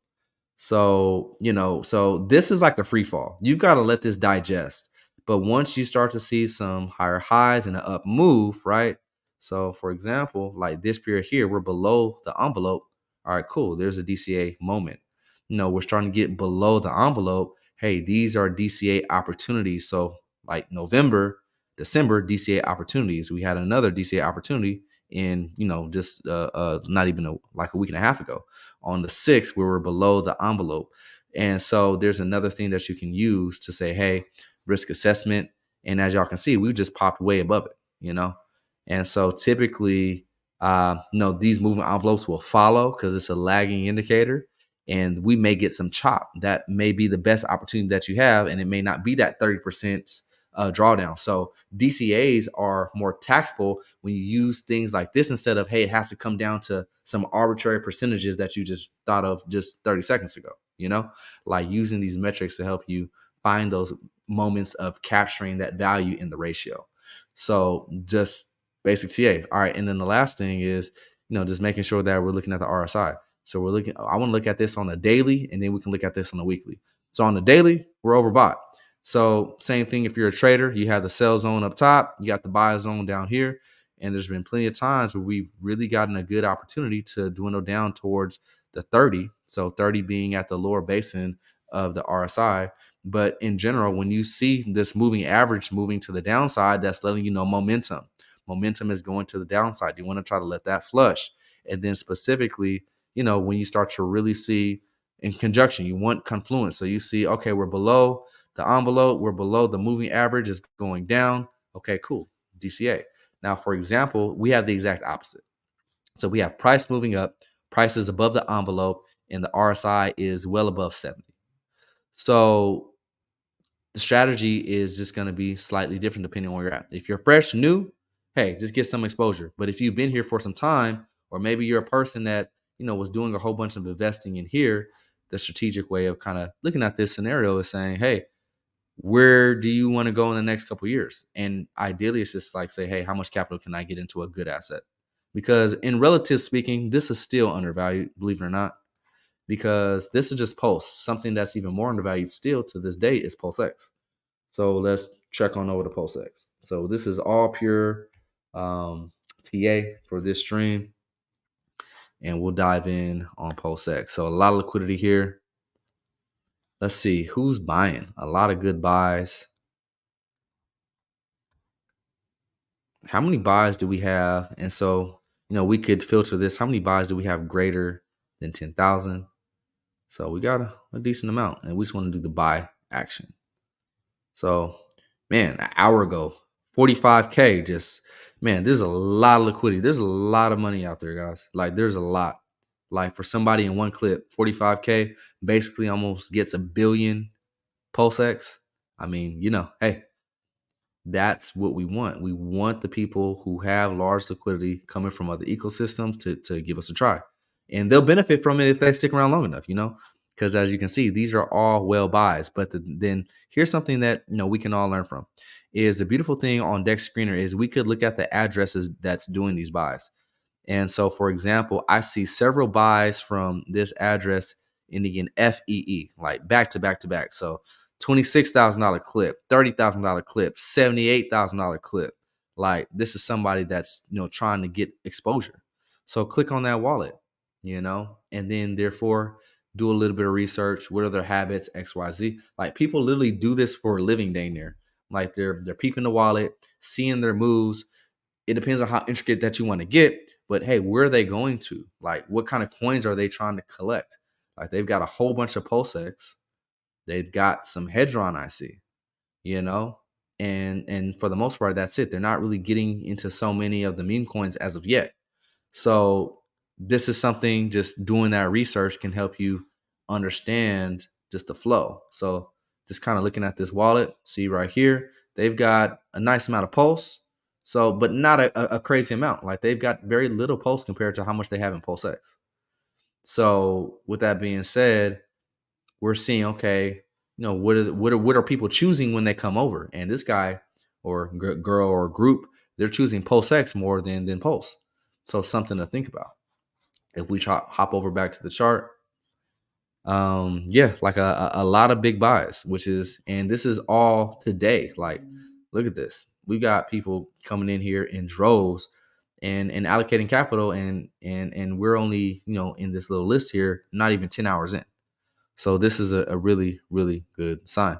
So, so this is like a free fall. You've got to let this digest. But once you start to see some higher highs and an up move, right? So, for example, like this period here, we're below the envelope. All right, cool. There's a DCA moment. We're starting to get below the envelope. Hey, these are DCA opportunities. So, like November, December, DCA opportunities. We had another DCA opportunity in, just not even like a week and a half ago on the 6th, we were below the envelope. And so there's another thing that you can use to say, hey, risk assessment. And as y'all can see, we just popped way above it. And so typically, these moving envelopes will follow because it's a lagging indicator. And we may get some chop. That may be the best opportunity that you have. And it may not be that 30% drawdown. So DCAs are more tactful when you use things like this instead of, hey, it has to come down to some arbitrary percentages that you just thought of just 30 seconds ago, like using these metrics to help you find those moments of capturing that value in the ratio. So just basic TA. All right. And then the last thing is, just making sure that we're looking at the RSI. So I want to look at this on a daily, and then we can look at this on a weekly. So on the daily, we're overbought. So same thing if you're a trader, you have the sell zone up top, you got the buy zone down here. And there's been plenty of times where we've really gotten a good opportunity to dwindle down towards the 30. So 30 being at the lower basin of the RSI. But in general, when you see this moving average moving to the downside, that's letting you know momentum. Momentum is going to the downside. You want to try to let that flush. And then specifically, when you start to really see in conjunction, you want confluence. So you see, okay, we're below the envelope, we're below the moving average is going down. Okay, cool. DCA. Now, for example, we have the exact opposite. So we have price moving up, price is above the envelope, and the RSI is well above 70. So the strategy is just going to be slightly different depending on where you're at. If you're fresh, new, hey, just get some exposure. But if you've been here for some time, or maybe you're a person that, was doing a whole bunch of investing in here, the strategic way of kind of looking at this scenario is saying, hey, where do you want to go in the next couple of years? And ideally, it's just like say, hey, how much capital can I get into a good asset? Because in relative speaking, this is still undervalued, believe it or not, because this is just Pulse. Something that's even more undervalued still to this day is Pulse X. So let's check on over to Pulse X. So this is all pure TA for this stream. And we'll dive in on Pulse X. So a lot of liquidity here. Let's see who's buying. A lot of good buys. How many buys do we have? And so, we could filter this. How many buys do we have greater than 10,000? So we got a decent amount, and we just want to do the buy action. So, man, an hour ago, 45K, there's a lot of liquidity. There's a lot of money out there, guys. Like, there's a lot. Like, for somebody in one clip, 45K basically almost gets a billion Pulse X. I mean, hey, that's what we want. We want the people who have large liquidity coming from other ecosystems to give us a try. And they'll benefit from it if they stick around long enough, because as you can see, these are all well buys. But then here's something that, we can all learn from is the beautiful thing on Dex Screener is we could look at the addresses that's doing these buys. And so, for example, I see several buys from this address ending in FEE, like back to back to back. So $26,000 clip, $30,000 clip, $78,000 clip. Like this is somebody that's, trying to get exposure. So click on that wallet, and then therefore do a little bit of research. What are their habits? XYZ. Like people literally do this for a living day there. Like they're peeping the wallet, seeing their moves. It depends on how intricate that you want to get, but hey, where are they going to? Like what kind of coins are they trying to collect? Like they've got a whole bunch of PulseX. They've got some Hedron, I see, and for the most part, that's it. They're not really getting into so many of the meme coins as of yet. So this is something, just doing that research can help you understand just the flow. So just kind of looking at this wallet, see right here, they've got a nice amount of pulse. So, but not a crazy amount. Like they've got very little pulse compared to how much they have in PulseX. So with that being said, we're seeing, okay, what are people choosing when they come over? And this guy or girl or group, they're choosing PulseX more than Pulse. So something to think about. If we hop over back to the chart, yeah, like a lot of big buys, and this is all today. Like, look at this. We got people coming in here in droves and allocating capital, and we're only, in this little list here, not even 10 hours in. So this is a really, really good sign.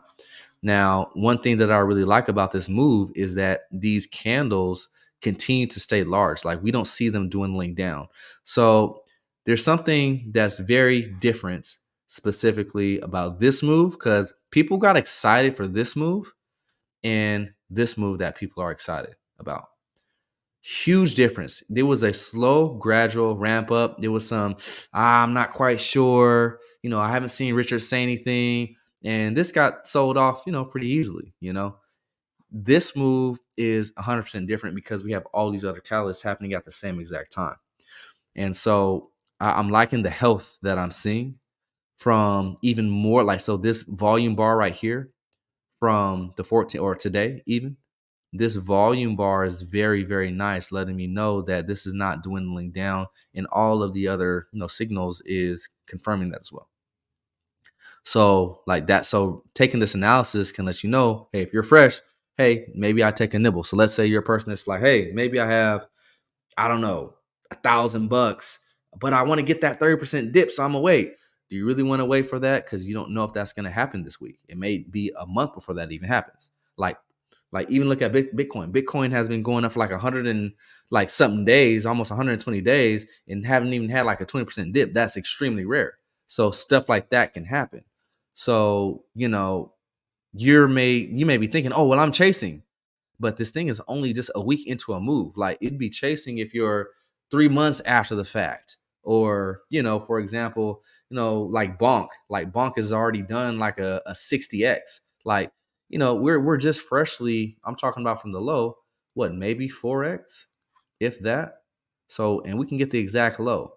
Now, one thing that I really like about this move is that these candles continue to stay large. Like we don't see them dwindling down. So there's something that's very different specifically about this move, because people got excited for this move and this move that people are excited about. Huge difference. There was a slow, gradual ramp up. There was some, I'm not quite sure. I haven't seen Richard say anything. And this got sold off, pretty easily. This move is 100% different because we have all these other catalysts happening at the same exact time. And so I'm liking the health that I'm seeing from even more like, so this volume bar right here from the 14 or today, even this volume bar is very, very nice, letting me know that this is not dwindling down, and all of the other signals is confirming that as well. So like that, so taking this analysis can let you know, hey, if you're fresh, hey, maybe I take a nibble. So let's say you're a person that's like, hey, maybe I have, I don't know, $1,000, but I want to get that 30% dip, so I'm gonna wait. Do you really want to wait for that? Because you don't know if that's going to happen this week. It may be a month before that even happens. Like even look at Bitcoin. Bitcoin has been going up for like 100 and like something days, almost 120 days, and haven't even had like a 20% dip. That's extremely rare. So stuff like that can happen. So, you may be thinking, oh, well, I'm chasing. But this thing is only just a week into a move. Like it'd be chasing if you're 3 months after the fact. Or, for example, like Bonk has already done like a 60x. Like, we're just freshly, I'm talking about from the low, what, maybe 4x, if that. So, and we can get the exact low.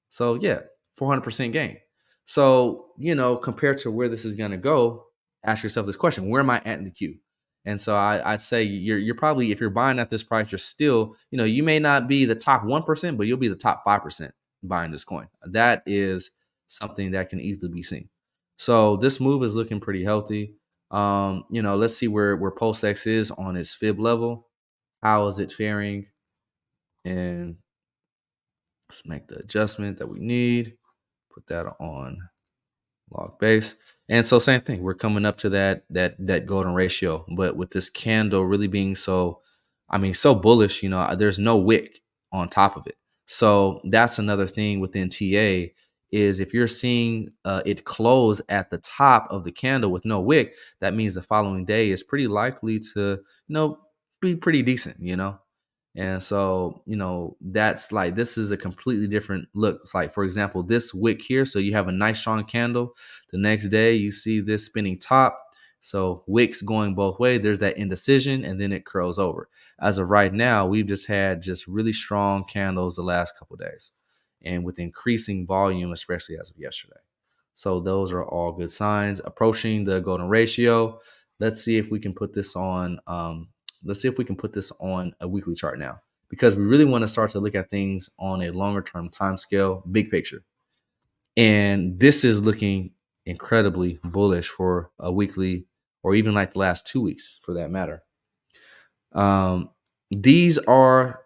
So yeah, 400% gain. So, compared to where this is going to go, ask yourself this question: where am I at in the queue? And so I'd say you're probably, if you're buying at this price, you're still, you may not be the top 1%, but you'll be the top 5% buying this coin. That is something that can easily be seen. So this move is looking pretty healthy. Let's see where PulseX is on its fib level. How is it faring? And let's make the adjustment that we need. Put that on log base. And so same thing, we're coming up to that golden ratio, but with this candle really being so bullish, there's no wick on top of it. So that's another thing within TA is if you're seeing it close at the top of the candle with no wick, that means the following day is pretty likely to, be pretty decent, And so, that's like, this is a completely different look. It's like, for example, this wick here. So you have a nice strong candle. The next day you see this spinning top. So wicks going both ways. There's that indecision and then it curls over. As of right now, we've just had really strong candles the last couple of days and with increasing volume, especially as of yesterday. So those are all good signs. Approaching the golden ratio. Let's see if we can put this on, a weekly chart now, because we really want to start to look at things on a longer term time scale, big picture. And this is looking incredibly bullish for a weekly, or even like the last 2 weeks for that matter. These are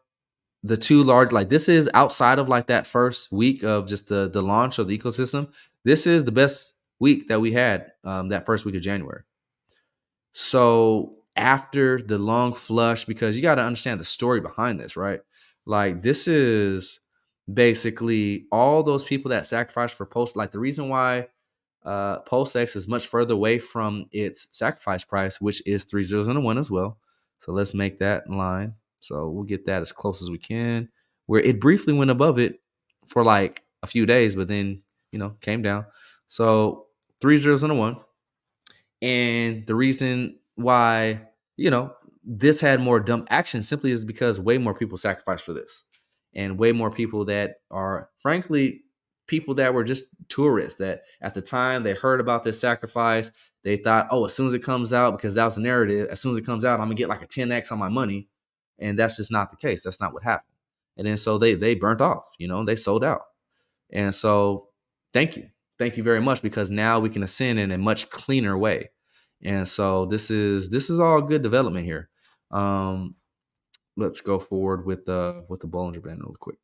the two large, like this is outside of like that first week of just the launch of the ecosystem. This is the best week that we had, that first week of January. So after the long flush, because you got to understand the story behind this, right? Like this is basically all those people that sacrificed for Pulse. Like the reason why PulseX is much further away from its sacrifice price, which is 3 zeros and a 1 as well. So let's make that line. So we'll get that as close as we can, where it briefly went above it for like a few days, but then, came down. So 3 zeros and a 1. And the reason why, this had more dumb action simply is because way more people sacrificed for this. And way more people that are, frankly, people that were just tourists that at the time they heard about this sacrifice. They thought, oh, as soon as it comes out, because that was the narrative, as soon as it comes out, I'm going to get like a 10x on my money. And that's just not the case. That's not what happened. And then so they burnt off, they sold out. And so thank you. Thank you very much, because now we can ascend in a much cleaner way. And so this is all good development here. Let's go forward with the Bollinger Band real quick.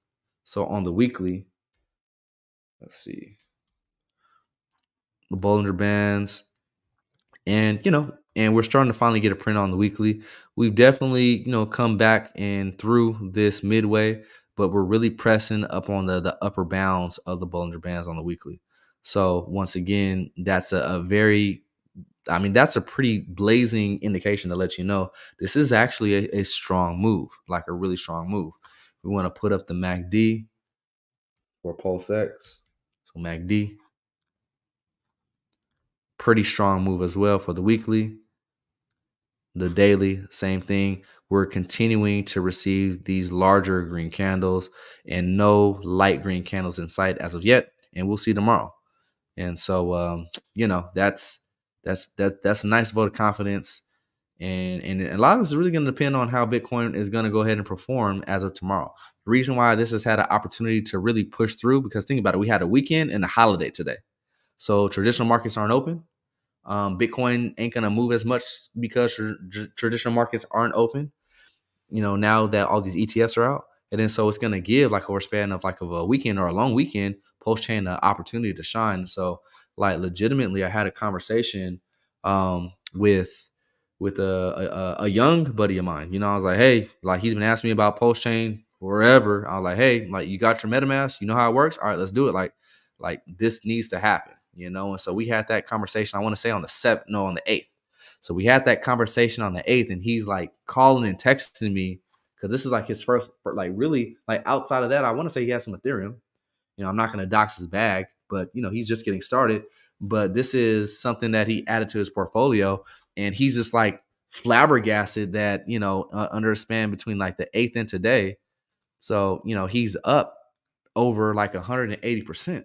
So on the weekly, let's see the Bollinger Bands, and and we're starting to finally get a print on the weekly. We've definitely come back and through this midway, but we're really pressing up on the upper bounds of the Bollinger Bands on the weekly. So once again, that's a very, that's a pretty blazing indication to let you know this is actually a strong move, like a really strong move. We want to put up the MACD for Pulse X. So MACD, pretty strong move as well for the weekly. The daily, same thing. We're continuing to receive these larger green candles and no light green candles in sight as of yet. And we'll see tomorrow. And so, that's a nice vote of confidence. And a lot of this is really going to depend on how Bitcoin is going to go ahead and perform as of tomorrow. The reason why this has had an opportunity to really push through, because think about it, we had a weekend and a holiday today. So traditional markets aren't open. Bitcoin ain't going to move as much because traditional markets aren't open, now that all these ETFs are out. And then so it's going to give like a span of like a weekend or a long weekend post chain an opportunity to shine. So like legitimately, I had a conversation with a young buddy of mine. I was like, hey, like he's been asking me about post chain forever. I was like, hey, like you got your MetaMask, you know how it works? All right, let's do it. Like this needs to happen, And so we had that conversation. I want to say on the 8th. So we had that conversation on the 8th, and he's like calling and texting me, because this is like his first, like really, like outside of that, I want to say he has some Ethereum. I'm not going to dox his bag, but he's just getting started. But this is something that he added to his portfolio, and he's just like flabbergasted that under a span between like the 8th and today. So he's up over like 180%.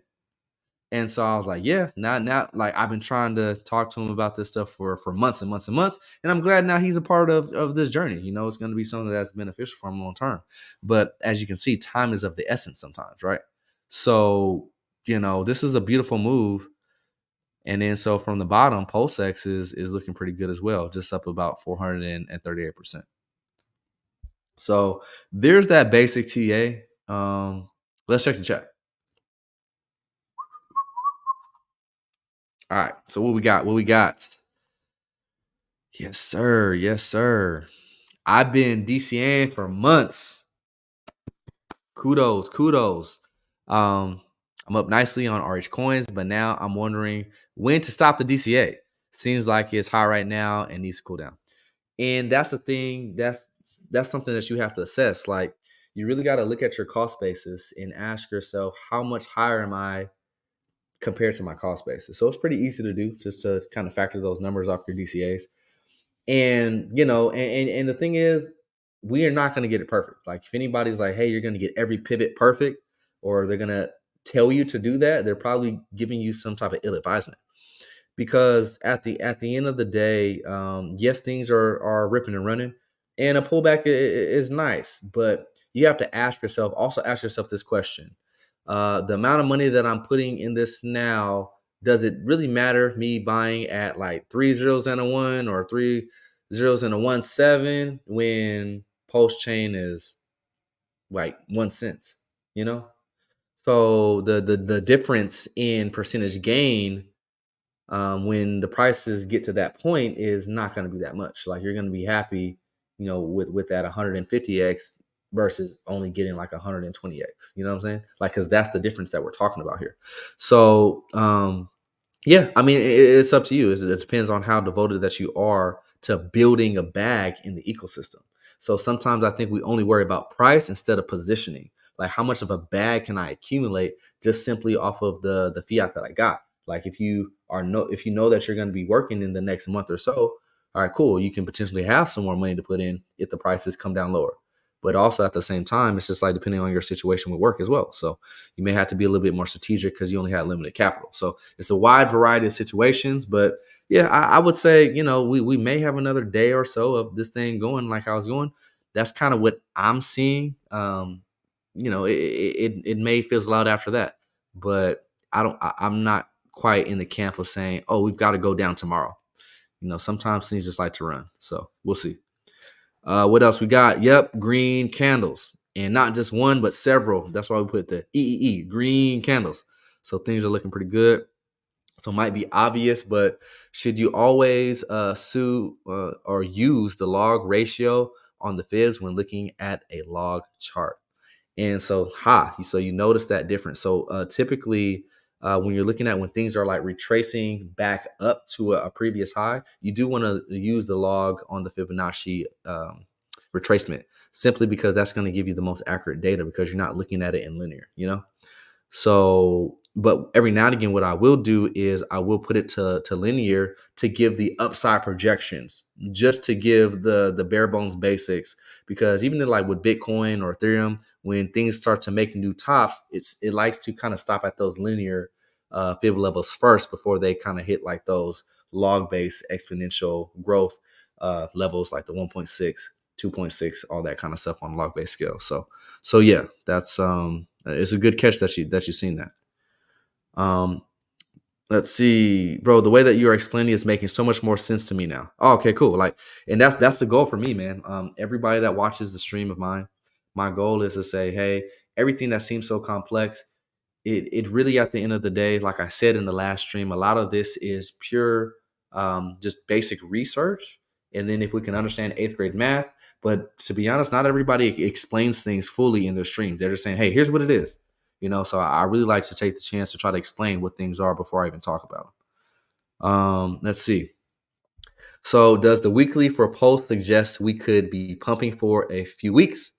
And so I was like, yeah, now, like I've been trying to talk to him about this stuff for months and months and months. And I'm glad now he's a part of this journey. It's going to be something that's beneficial for him long term. But as you can see, time is of the essence sometimes, right? So, this is a beautiful move. And then so from the bottom, PulseX is looking pretty good as well, just up about 438%. So there's that basic TA. Let's check the chat. All right. So what we got? Yes, sir. Yes, sir. I've been DCAing for months. Kudos. I'm up nicely on RH coins, but now I'm wondering when to stop the DCA. Seems like it's high right now and needs to cool down. And that's the thing. That's something that you have to assess. Like you really got to look at your cost basis and ask yourself, how much higher am I compared to my cost basis? So it's pretty easy to do, just to kind of factor those numbers off your DCAs. And and the thing is, we are not going to get it perfect. Like if anybody's like, hey, you're going to get every pivot perfect, or they're going to tell you to do that, they're probably giving you some type of ill advisement. Because at the end of the day, yes, things are ripping and running, and a pullback is nice, but you have to ask yourself this question: the amount of money that I'm putting in this now, does it really matter me buying at like 3 zeros and a 1 or 3 zeros and a 1.7 when post chain is like 1 cent? So the difference in percentage gain when the prices get to that point is not going to be that much. Like you're going to be happy, with that 150x versus only getting like 120x. You know what I'm saying? Like, because that's the difference that we're talking about here. So, yeah, I mean, it's up to you. It depends on how devoted that you are to building a bag in the ecosystem. So sometimes I think we only worry about price instead of positioning. Like, how much of a bag can I accumulate just simply off of the fiat that I got? Like, if you know that you're going to be working in the next month or so, all right, cool. You can potentially have some more money to put in if the prices come down lower. But also at the same time, it's just like depending on your situation with work as well. So you may have to be a little bit more strategic because you only have limited capital. So it's a wide variety of situations. But yeah, I would say, we may have another day or so of this thing going like I was going. That's kind of what I'm seeing. It may fizzle out after that, but I'm not quite in the camp of saying, oh, we've got to go down tomorrow. Sometimes things just like to run. So we'll see. What else we got? Yep, green candles. And not just one, but several. That's why we put the EEE, green candles. So things are looking pretty good. So it might be obvious, but should you always sue or use the log ratio on the fibs when looking at a log chart? And so, so you notice that difference. So typically, when you're looking at when things are like retracing back up to a previous high, you do want to use the log on the Fibonacci retracement, simply because that's going to give you the most accurate data because you're not looking at it in linear. So, but every now and again, what I will do is I will put it to linear to give the upside projections, just to give the bare bones basics. Because even like with Bitcoin or Ethereum, when things start to make new tops, it likes to kind of stop at those linear fib levels first before they kind of hit like those log-based exponential growth levels, like the 1.6, 2.6, all that kind of stuff on log-based scale. So yeah, that's it's a good catch that you've seen that. Let's see, bro. The way that you are explaining is making so much more sense to me now. Oh, okay, cool. Like, and that's the goal for me, man. Everybody that watches the stream of mine, my goal is to say, hey, everything that seems so complex, it really, at the end of the day, like I said in the last stream, a lot of this is pure, just basic research. And then if we can understand 8th grade math, but to be honest, not everybody explains things fully in their streams. They're just saying, hey, here's what it is. So I really like to take the chance to try to explain what things are before I even talk about them. Let's see. So does the weekly for Pulse suggest we could be pumping for a few weeks?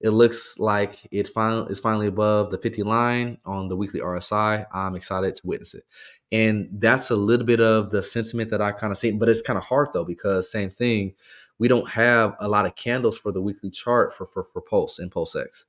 It looks like it's finally above the 50 line on the weekly RSI. I'm excited to witness it. And that's a little bit of the sentiment that I kind of see, but it's kind of hard though, because same thing, we don't have a lot of candles for the weekly chart for Pulse and PulseX.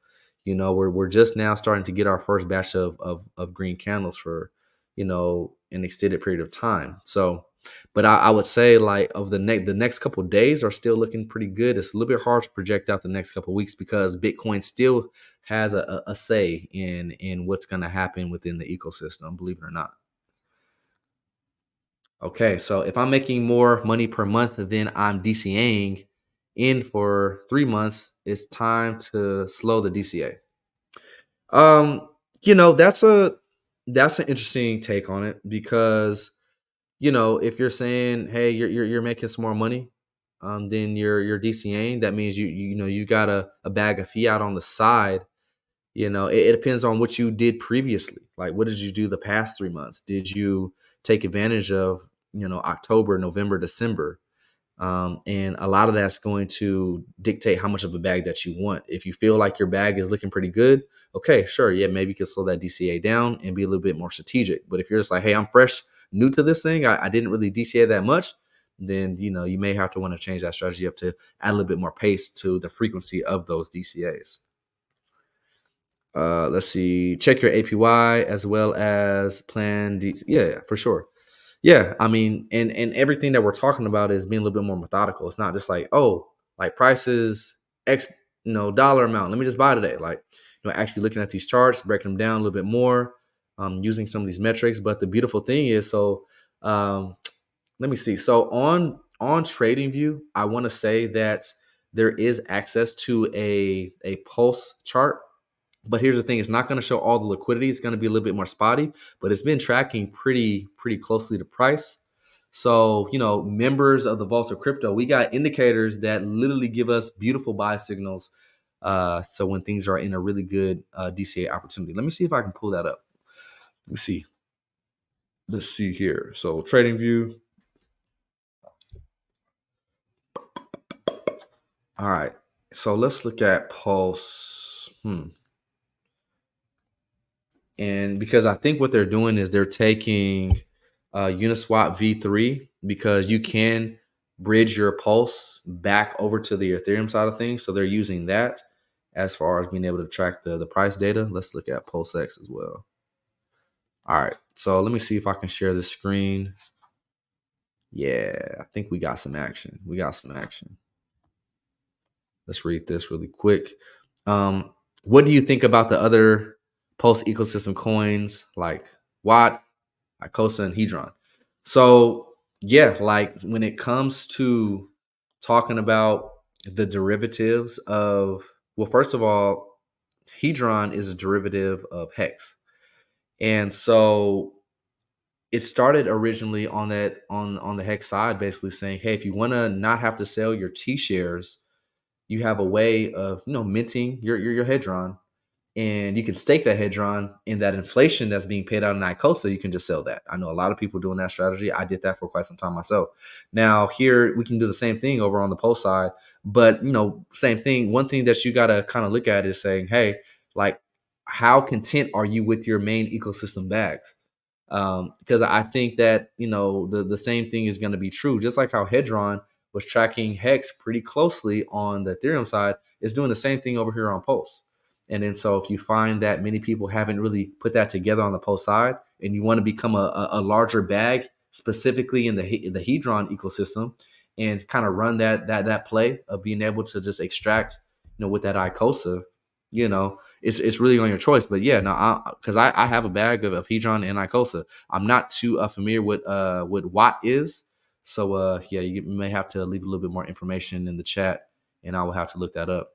We're just now starting to get our first batch of green candles for, an extended period of time. So, but I would say like of the next couple of days are still looking pretty good. It's a little bit hard to project out the next couple of weeks because Bitcoin still has a say in what's going to happen within the ecosystem, believe it or not. Okay, so if I'm making more money per month than I'm DCAing in for 3 months, it's time to slow the DCA. That's an interesting take on it because if you're saying, hey, you're making some more money, then you're DCAing. That means you got a bag of fiat on the side. It depends on what you did previously. Like, what did you do the past 3 months? Did you take advantage of October, November, December? And a lot of that's going to dictate how much of a bag that you want. If you feel like your bag is looking pretty good, okay, sure, yeah, maybe you can slow that DCA down and be a little bit more strategic. But if you're just like, hey, I'm fresh, new to this thing, I didn't really DCA that much, then you may have to want to change that strategy up to add a little bit more pace to the frequency of those DCAs. Let's see, check your APY as well as plan D. Yeah, for sure. Yeah, I mean, and everything that we're talking about is being a little bit more methodical. It's not just like, oh, like prices X, dollar amount. Let me just buy today. Like, actually looking at these charts, breaking them down a little bit more, using some of these metrics. But the beautiful thing is, so let me see. So on TradingView, I want to say that there is access to a pulse chart. But here's the thing, it's not going to show all the liquidity. It's going to be a little bit more spotty, but it's been tracking pretty closely to price. So, members of the Vault of Crypto, we got indicators that literally give us beautiful buy signals. So when things are in a really good DCA opportunity. Let me see if I can pull that up. Let me see. Let's see here. So TradingView. All right. So let's look at Pulse. And because I think what they're doing is they're taking Uniswap V3, because you can bridge your pulse back over to the Ethereum side of things. So they're using that as far as being able to track the price data. Let's look at PulseX as well. All right, so let me see if I can share the screen. Yeah, I think we got some action. Let's read this really quick. What do you think about the other Pulse ecosystem coins like Watt, Icosa, and Hedron? So yeah, like when it comes to talking about the derivatives of, well, first of all, Hedron is a derivative of Hex. And so it started originally on that on the Hex side, basically saying, hey, if you want to not have to sell your T shares, you have a way of minting your Hedron, and you can stake that Hedron in that inflation that's being paid out in Icosa. You can just sell that. I know a lot of people doing that strategy. I did that for quite some time myself. Now here we can do the same thing over on the Pulse side, but same thing. One thing that you got to kind of look at is saying, hey, like, how content are you with your main ecosystem bags? Because I think that the same thing is going to be true. Just like how Hedron was tracking Hex pretty closely on the Ethereum side, is doing the same thing over here on Pulse. And then so if you find that many people haven't really put that together on the Pulse side, and you want to become a larger bag specifically in the Hedron ecosystem, and kind of run that play of being able to just extract with that Icosa, it's really on your choice. But yeah, no, because I have a bag of Hedron and Icosa. I'm not too familiar with what Watt is. So yeah, you may have to leave a little bit more information in the chat, and I will have to look that up.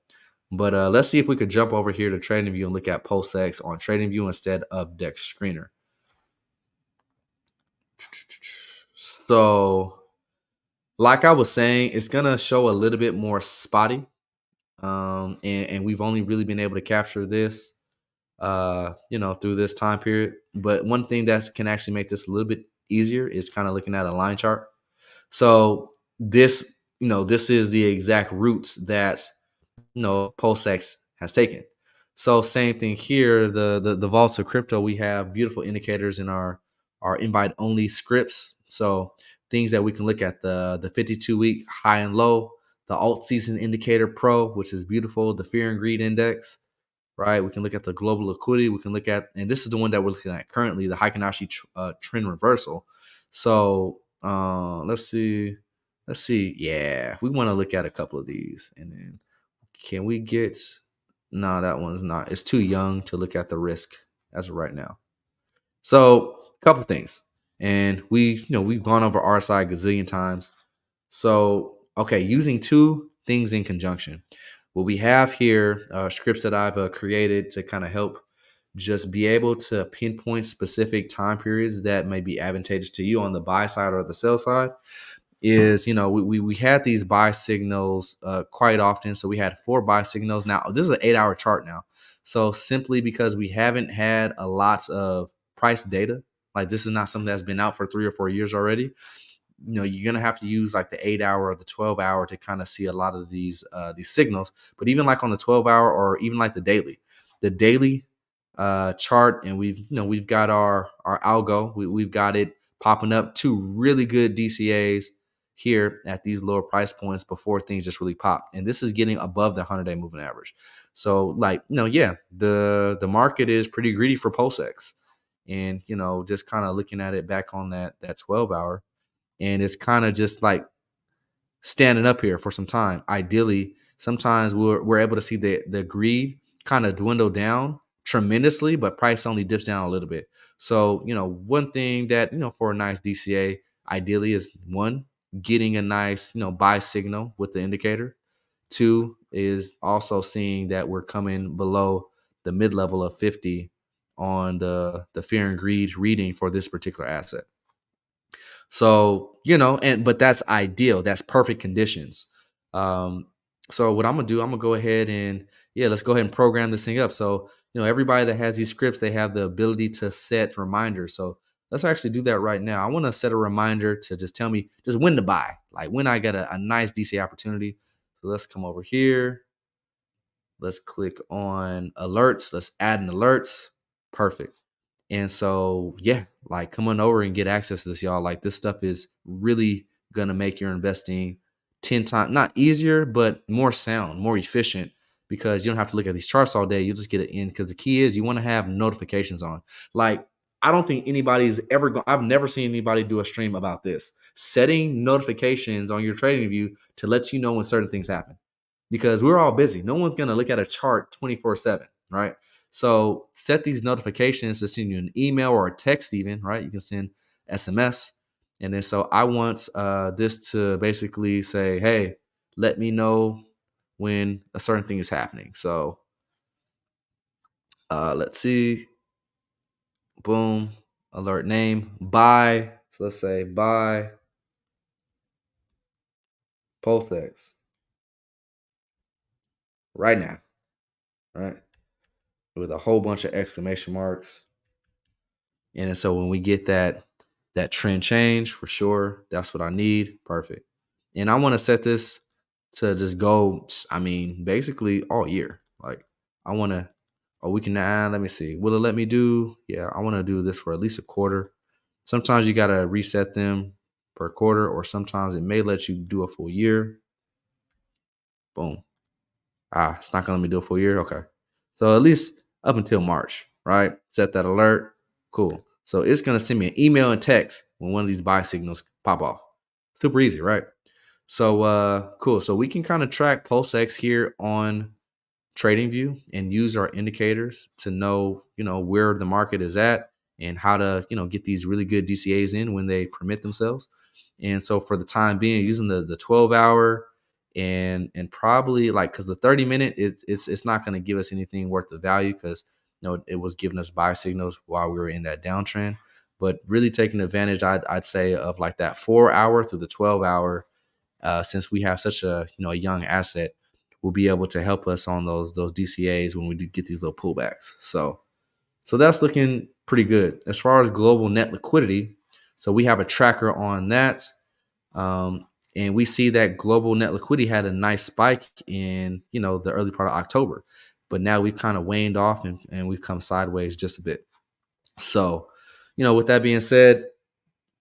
But let's see if we could jump over here to TradingView and look at PulseX on TradingView instead of Dex Screener. So like I was saying, it's gonna show a little bit more spotty. And we've only really been able to capture this through this time period. But one thing that can actually make this a little bit easier is kind of looking at a line chart. So this is the exact routes that PulseX has taken. So same thing here. The vaults of crypto, we have beautiful indicators in our invite only scripts. So things that we can look at, the 52-week high and low, the alt season indicator pro, which is beautiful, the fear and greed index, right? We can look at the global liquidity. We can look at, and this is the one that we're looking at currently, the Heikin-Ashi trend reversal. So let's see. Yeah, we want to look at a couple of these, and then can we get? No, that one's not. It's too young to look at the risk as of right now. So a couple things, and we've gone over RSI a gazillion times. So okay, using two things in conjunction. What we have here, scripts that I've created to kind of help just be able to pinpoint specific time periods that may be advantageous to you on the buy side or the sell side, is we had these buy signals quite often. So we had 4 buy signals. Now this is an 8-hour chart now. So simply because we haven't had a lot of price data, like this is not something that's been out for 3 or 4 years already, you're gonna have to use like the 8-hour or the 12-hour to kind of see a lot of these signals. But even like on the 12-hour or even like the daily chart, and we've got our algo, we've got it popping up 2 really good DCAs here at these lower price points before things just really pop, and this is getting above the 100-day moving average. So like yeah, the market is pretty greedy for PulseX, and just kind of looking at it back on that 12-hour, and it's kind of just like standing up here for some time. Ideally, sometimes we're able to see the greed kind of dwindle down tremendously, but price only dips down a little bit. So one thing that for a nice DCA ideally is, one, getting a nice buy signal with the indicator. 2 is also seeing that we're coming below the mid level of 50 on the fear and greed reading for this particular asset. So, but that's ideal. That's perfect conditions. So what I'm going to do, I'm going to go ahead and, let's go ahead and program this thing up. So, everybody that has these scripts, they have the ability to set reminders. So let's actually do that right now. I want to set a reminder to just tell me just when to buy, like when I get a nice DC opportunity. So let's come over here. Let's click on alerts. Let's add an alerts. Perfect. And so, yeah, like come on over and get access to this, y'all. Like this stuff is really going to make your investing 10 times, not easier, but more sound, more efficient, because you don't have to look at these charts all day. You just get it in, because the key is you want to have notifications on. Like, I don't think anybody's ever going, I've never seen anybody do a stream about this. Setting notifications on your trading view to let you know when certain things happen, because we're all busy. No one's going to look at a chart 24/7, right? So set these notifications to send you an email or a text even, right? You can send SMS. And then so I want this to basically say, hey, let me know when a certain thing is happening. So let's see. Boom. Alert name. Buy. So let's say buy PulseX right now. Right. With a whole bunch of exclamation marks. And so when we get that trend change, for sure, that's what I need. Perfect. And I want to set this to just go, I mean, basically all year. Like I want to, or we can, let me see. Will it let me do? Yeah, I want to do this for at least a quarter. Sometimes you got to reset them per quarter, or sometimes it may let you do a full year. Boom. It's not going to let me do a full year. Okay. So at least up until March, right? Set that alert. Cool. So it's going to send me an email and text when one of these buy signals pop off. Super easy, right? So cool. So we can kind of track PulseX here on TradingView and use our indicators to know, where the market is at and how to, get these really good DCAs in when they permit themselves. And so for the time being, using the 12-hour and probably like, because the 30-minute, it's not going to give us anything worth of value, because it was giving us buy signals while we were in that downtrend. But really taking advantage, I'd say, of like that 4-hour through the 12-hour, since we have such a a young asset, will be able to help us on those DCAs when we do get these little pullbacks. So that's looking pretty good. As far as global net liquidity, so we have a tracker on that. And we see that global net liquidity had a nice spike in, the early part of October, but now we've kind of waned off and we've come sideways just a bit. So, with that being said,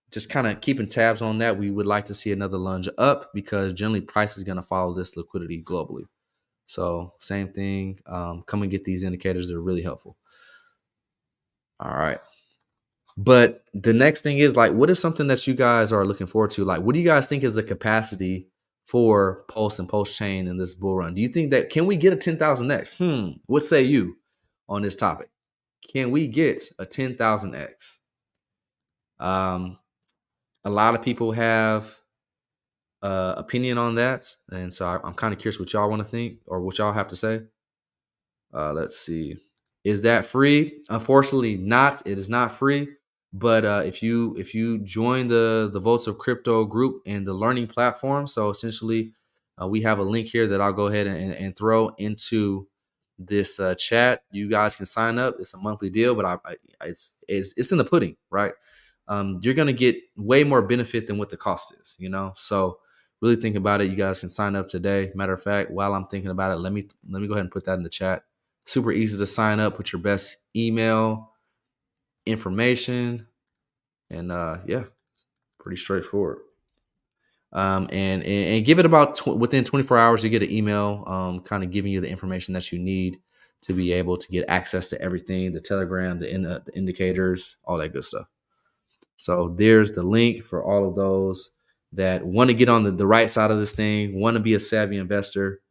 just kind of keeping tabs on that. We would like to see another lunge up, because generally price is going to follow this liquidity globally. So same thing. Come and get these indicators. They're really helpful. All right. But the next thing is, like, what is something that you guys are looking forward to? Like, what do you guys think is the capacity for Pulse and pulsechain in this bull run? Do you think that, can we get a 10,000x? What say you on this topic? Can we get a 10,000x? A lot of people have opinion on that, and so I'm kind of curious what y'all want to think or what y'all have to say. Let's see. Is that free? Unfortunately not. It is not free. But if you join the Votes of Crypto group and the learning platform, so essentially we have a link here that I'll go ahead and throw into this chat. You guys can sign up. It's a monthly deal, but it's in the pudding, right? You're gonna get way more benefit than what the cost is, So really think about it. You guys can sign up today. Matter of fact, while I'm thinking about it, let me go ahead and put that in the chat. Super easy to sign up with your best email information, and yeah, pretty straightforward. And give it about within 24 hours, you get an email, kind of giving you the information that you need to be able to get access to everything, the Telegram, the indicators, all that good stuff. So there's the link for all of those that want to get on the right side of this thing, want to be a savvy investor.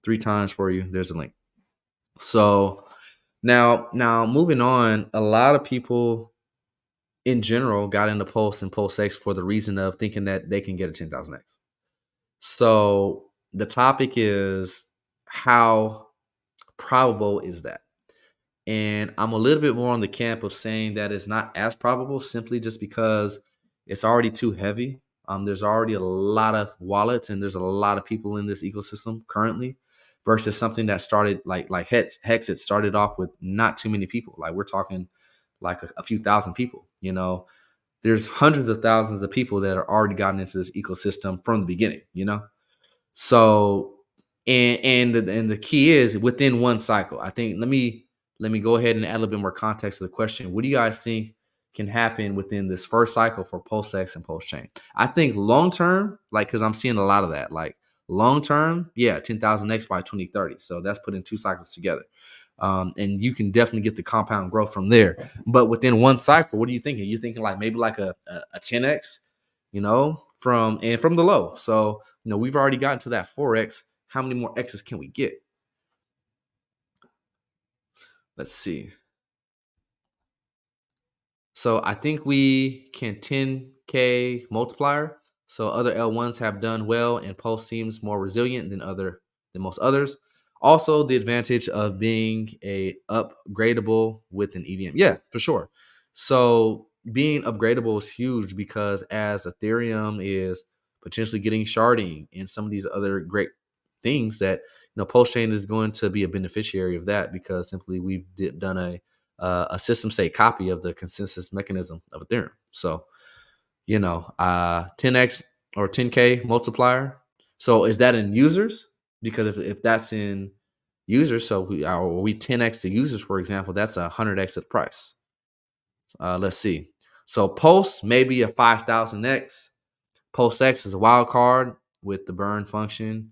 3 times for you. There's a link. So now moving on, a lot of people in general got into Pulse and PulseX for the reason of thinking that they can get a 10,000x. So the topic is, how probable is that? And I'm a little bit more on the camp of saying that it's not as probable, simply just because it's already too heavy. There's already a lot of wallets and there's a lot of people in this ecosystem currently, versus something that started like Hex. It started off with not too many people. Like we're talking like a few thousand people. There's hundreds of thousands of people that are already gotten into this ecosystem from the beginning. So and the key is within one cycle. I think let me let me go ahead and add a little bit more context to the question. What do you guys think can happen within this first cycle for PulseX and pulsechain? I think long term, like, because I'm seeing a lot of that, like long term, yeah, 10,000x by 2030. So that's putting 2 cycles together. And you can definitely get the compound growth from there. But within one cycle, what are you thinking? You're thinking like maybe like a 10x, from the low. So, we've already gotten to that 4x. How many more x's can we get? Let's see. So I think we can 10K multiplier. So other L1s have done well, and Pulse seems more resilient than most others. Also, the advantage of being a upgradable with an EVM. Yeah, for sure. So being upgradable is huge because as Ethereum is potentially getting sharding and some of these other great things that Pulse Chain is going to be a beneficiary of that because simply we've done a system state copy of the consensus mechanism of Ethereum. So, 10x or 10K multiplier. So is that in users? Because if that's in users, so we 10x the users, for example, that's 100x of the price. Let's see. So Pulse maybe a 5,000x. Pulse X is a wild card with the burn function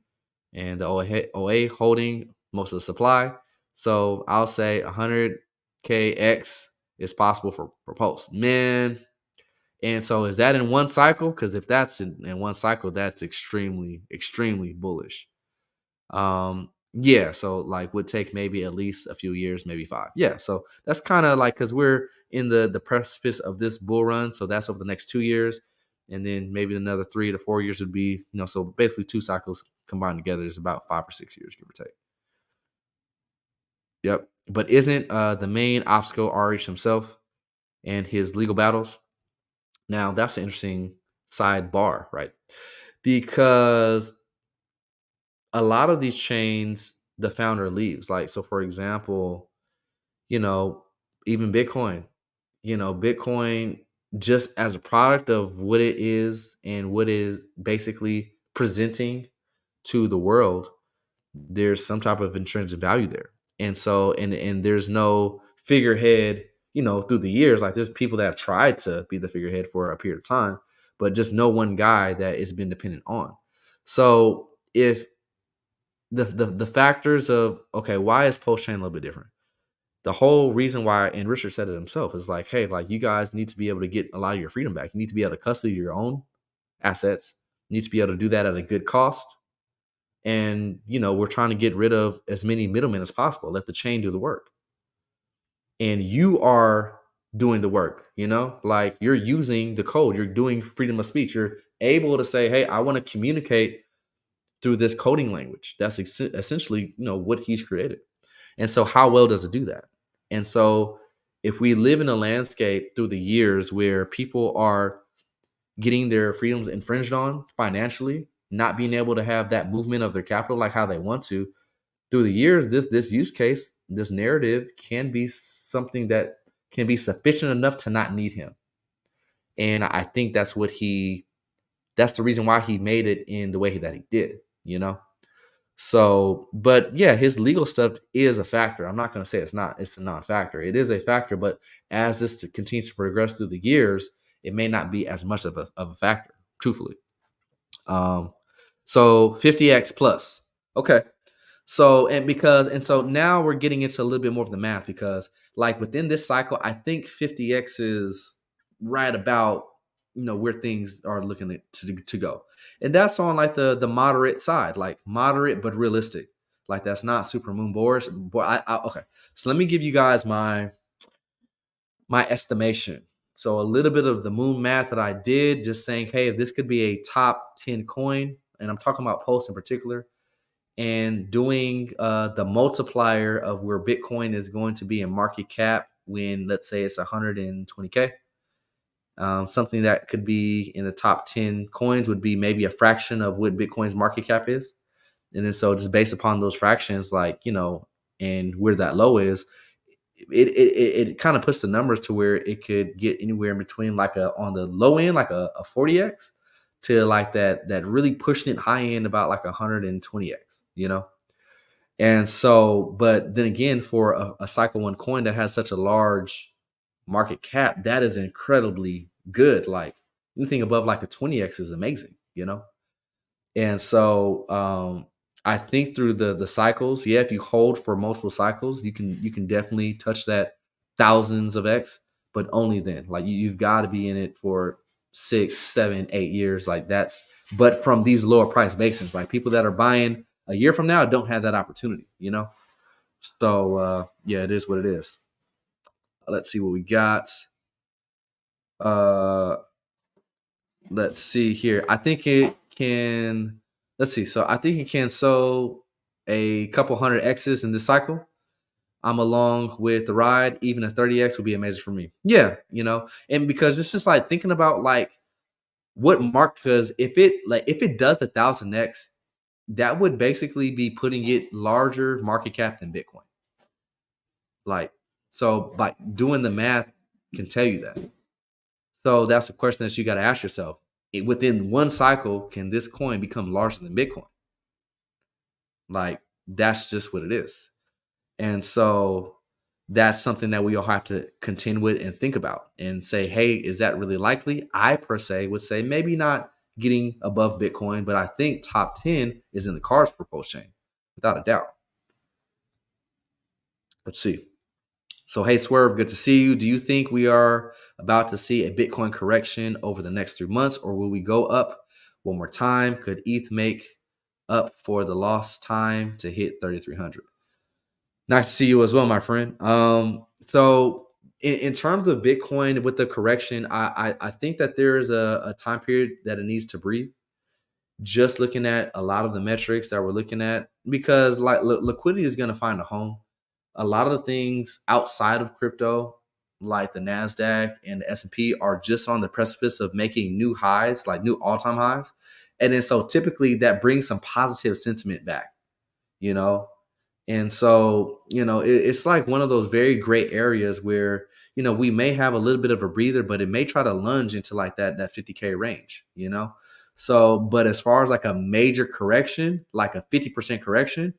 and the OA holding most of the supply. So I'll say 100KX is possible for Pulse. Man. And so is that in one cycle? Because if that's in one cycle, that's extremely, extremely bullish. Yeah, so like would take maybe at least a few years, maybe 5. Yeah, so that's kind of like because we're in the precipice of this bull run, so that's over the next 2 years, and then maybe another 3 to 4 years would be, so basically 2 cycles combined together is about 5 or 6 years, give or take. Yep, but isn't the main obstacle RH himself and his legal battles? Now that's an interesting sidebar, right? Because a lot of these chains, the founder leaves. Like, so for example, even Bitcoin, Bitcoin just as a product of what it is and what is basically presenting to the world, there's some type of intrinsic value there. And so, and there's no figurehead, through the years, like there's people that have tried to be the figurehead for a period of time, but just no one guy that it's been dependent on. So if the factors of, okay, why is Pulse Chain a little bit different? The whole reason why, and Richard said it himself, is like, hey, like you guys need to be able to get a lot of your freedom back. You need to be able to custody your own assets. You need to be able to do that at a good cost. And, we're trying to get rid of as many middlemen as possible. Let the chain do the work. And you are doing the work, like you're using the code. You're doing freedom of speech. You're able to say, hey, I want to communicate through this coding language. That's essentially, what he's created. And so how well does it do that? And so if we live in a landscape through the years where people are getting their freedoms infringed on financially, not being able to have that movement of their capital like how they want to, through the years, this use case, this narrative can be something that can be sufficient enough to not need him. And I think that's the reason why he made it in the way that he did, So, but yeah, his legal stuff is a factor. I'm not going to say it's not. It's a non-factor. It is a factor, but as this continues to progress through the years, it may not be as much of a factor, truthfully. So 50x plus. Okay. So, so now we're getting into a little bit more of the math because like within this cycle, I think 50x is right about, where things are looking to go. And that's on like the moderate side, like moderate but realistic. Like that's not super moon board. Okay. So let me give you guys my estimation. So a little bit of the moon math that I did, just saying, hey, if this could be a top 10 coin, and I'm talking about Pulse in particular, and doing the multiplier of where Bitcoin is going to be in market cap when, let's say, it's 120K. Something that could be in the top 10 coins would be maybe a fraction of what Bitcoin's market cap is. And then so just based upon those fractions, like, and where that low is, it kind of puts the numbers to where it could get anywhere in between like on the low end, like a 40x to like that really pushing it high end about like 120x, And so, but then again, for a cycle one coin that has such a large market cap, that is incredibly good. Like anything above like a 20x is amazing, you know? And so I think through the cycles, yeah, if you hold for multiple cycles, you can definitely touch that thousands of X, but only then. Like you've got to be in it for 6, 7, 8 years. Like that's but from these lower price basins, like people that are buying a year from now don't have that opportunity, you know? So yeah, it is what it is. Let's see what we got. Uh let's see here. I think it can. Let's see. So I think it can sow a couple hundred X's in this cycle. I'm along with the ride. Even a 30x would be amazing for me. Yeah, and because it's just like thinking about like what mark. Because if it does the 1000x, that would basically be putting it larger market cap than Bitcoin. Like so, like doing the math can tell you that. So that's the question that you got to ask yourself. Within one cycle, can this coin become larger than Bitcoin? Like, that's just what it is. And so that's something that we all have to contend with and think about and say, hey, is that really likely? I, per se, would say maybe not getting above Bitcoin, but I think top 10 is in the cards for pulsechain, without a doubt. Let's see. So, hey, Swerve, good to see you. Do you think we are about to see a Bitcoin correction over the next 3 months, or will we go up one more time? Could ETH make up for the lost time to hit 3,300? Nice to see you as well, my friend. So in terms of Bitcoin with the correction, I think that there is a time period that it needs to breathe. Just looking at a lot of the metrics that we're looking at, because like liquidity is going to find a home. A lot of the things outside of crypto, like the NASDAQ and the S&P, are just on the precipice of making new highs, like new all-time highs. And then so typically that brings some positive sentiment back, you know? And so, it's like one of those very gray areas where, we may have a little bit of a breather, but it may try to lunge into like that 50K range, So, but as far as like a major correction, like a 50% correction,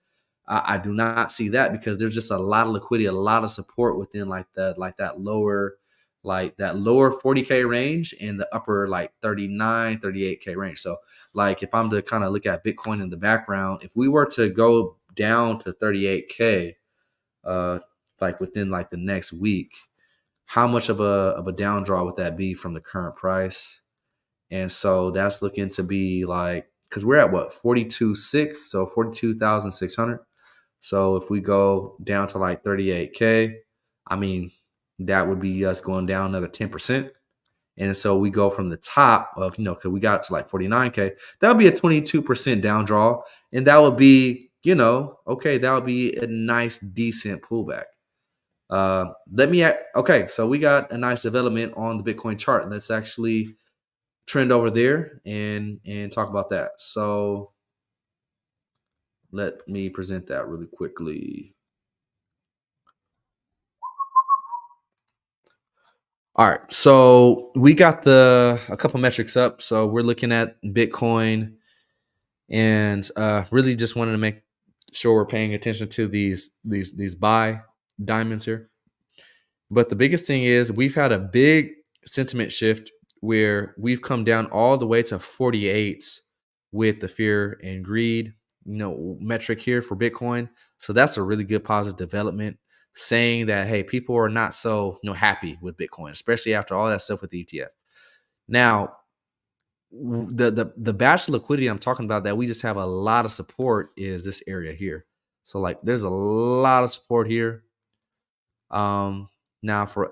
I do not see that, because there's just a lot of liquidity, a lot of support within that lower 40K range and the upper like 39, 38K range. So like if I'm to kind of look at Bitcoin in the background, if we were to go down to 38K, like within like the next week, how much of a down draw would that be from the current price? And so that's looking to be like, because we're at what, 42.6, so 42,600. So if we go down to like 38K, I mean, that would be us going down another 10%. And so we go from the top of, because we got to like 49K, that would be a 22% down draw. And that would be, okay, that would be a nice, decent pullback. Okay, so we got a nice development on the Bitcoin chart. Let's actually trend over there and talk about that. So let me present that really quickly. All right, so we got a couple metrics up. So we're looking at Bitcoin, and really just wanted to make sure we're paying attention to these buy diamonds here. But the biggest thing is we've had a big sentiment shift where we've come down all the way to 48 with the fear and greed, metric here for Bitcoin. So that's a really good positive development, saying that, hey, people are not so happy with Bitcoin, especially after all that stuff with the ETF. Now, the batch of liquidity I'm talking about that we just have a lot of support is this area here. So like there's a lot of support here. Now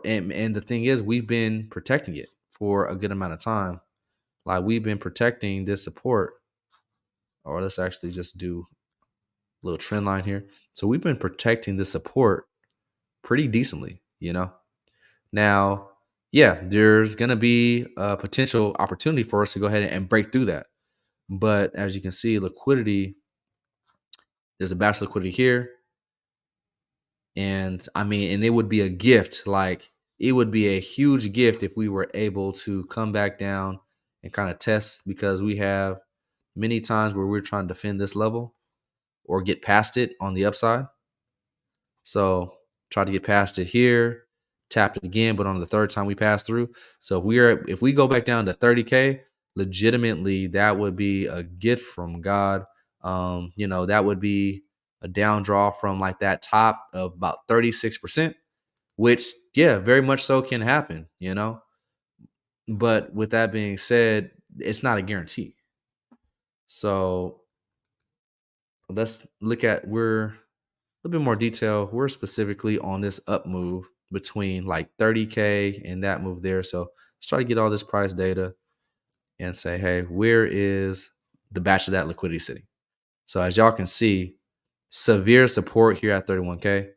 and the thing is, we've been protecting it for a good amount of time. Like we've been protecting this support. Or let's actually just do a little trend line here. So we've been protecting this support pretty decently, Now, yeah, there's going to be a potential opportunity for us to go ahead and break through that. But as you can see, liquidity, there's a batch of liquidity here. And I mean, and it would be a gift. Like it would be a huge gift if we were able to come back down and kind of test, because we have many times where we're trying to defend this level, or get past it on the upside. So try to get past it here, tap it again, but on the third time we pass through. So if we go back down to 30K, legitimately that would be a gift from God. That would be a down draw from like that top of about 36%, which very much so can happen. But with that being said, it's not a guarantee. So let's look at we're a little bit more detail. We're specifically on this up move between like 30K and that move there. So let's try to get all this price data and say, hey, where is the batch of that liquidity sitting? So as y'all can see, severe support here at 31K.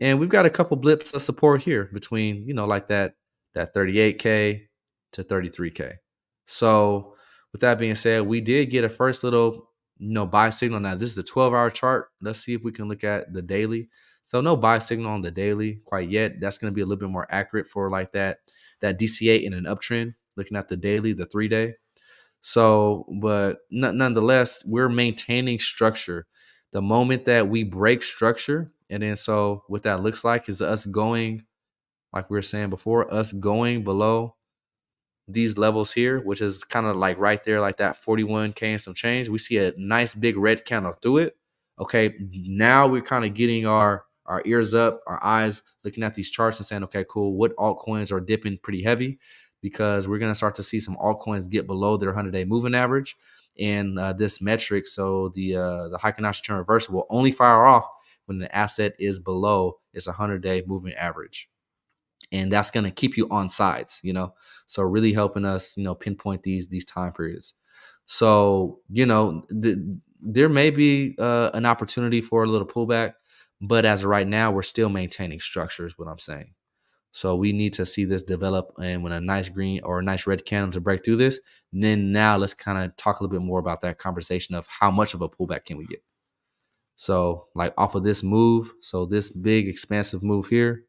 And we've got a couple blips of support here between, like that 38K to 33K. So with that being said, we did get a first little, buy signal. Now this is the 12-hour chart. Let's see if we can look at the daily. So no buy signal on the daily quite yet. That's going to be a little bit more accurate for like that DCA in an uptrend, looking at the daily, the 3-day. So, but nonetheless, we're maintaining structure. The moment that we break structure, and then so what that looks like is us going, like we were saying before, us going below these levels here, which is kind of like right there, like that 41K and some change. We see a nice big red candle through it. Okay, now we're kind of getting our ears up, our eyes looking at these charts and saying, okay, cool, what altcoins are dipping pretty heavy? Because we're going to start to see some altcoins get below their 100-day moving average. And this metric, so the Heikin-Ashi trend reversal will only fire off when the asset is below its 100-day moving average. And that's going to keep you on sides, so really helping us, pinpoint these time periods. So, there may be an opportunity for a little pullback, but as of right now, we're still maintaining structure is what I'm saying. So we need to see this develop, and when a nice green or a nice red candle to break through this, then now let's kind of talk a little bit more about that conversation of how much of a pullback can we get. So like off of this move, so this big expansive move here,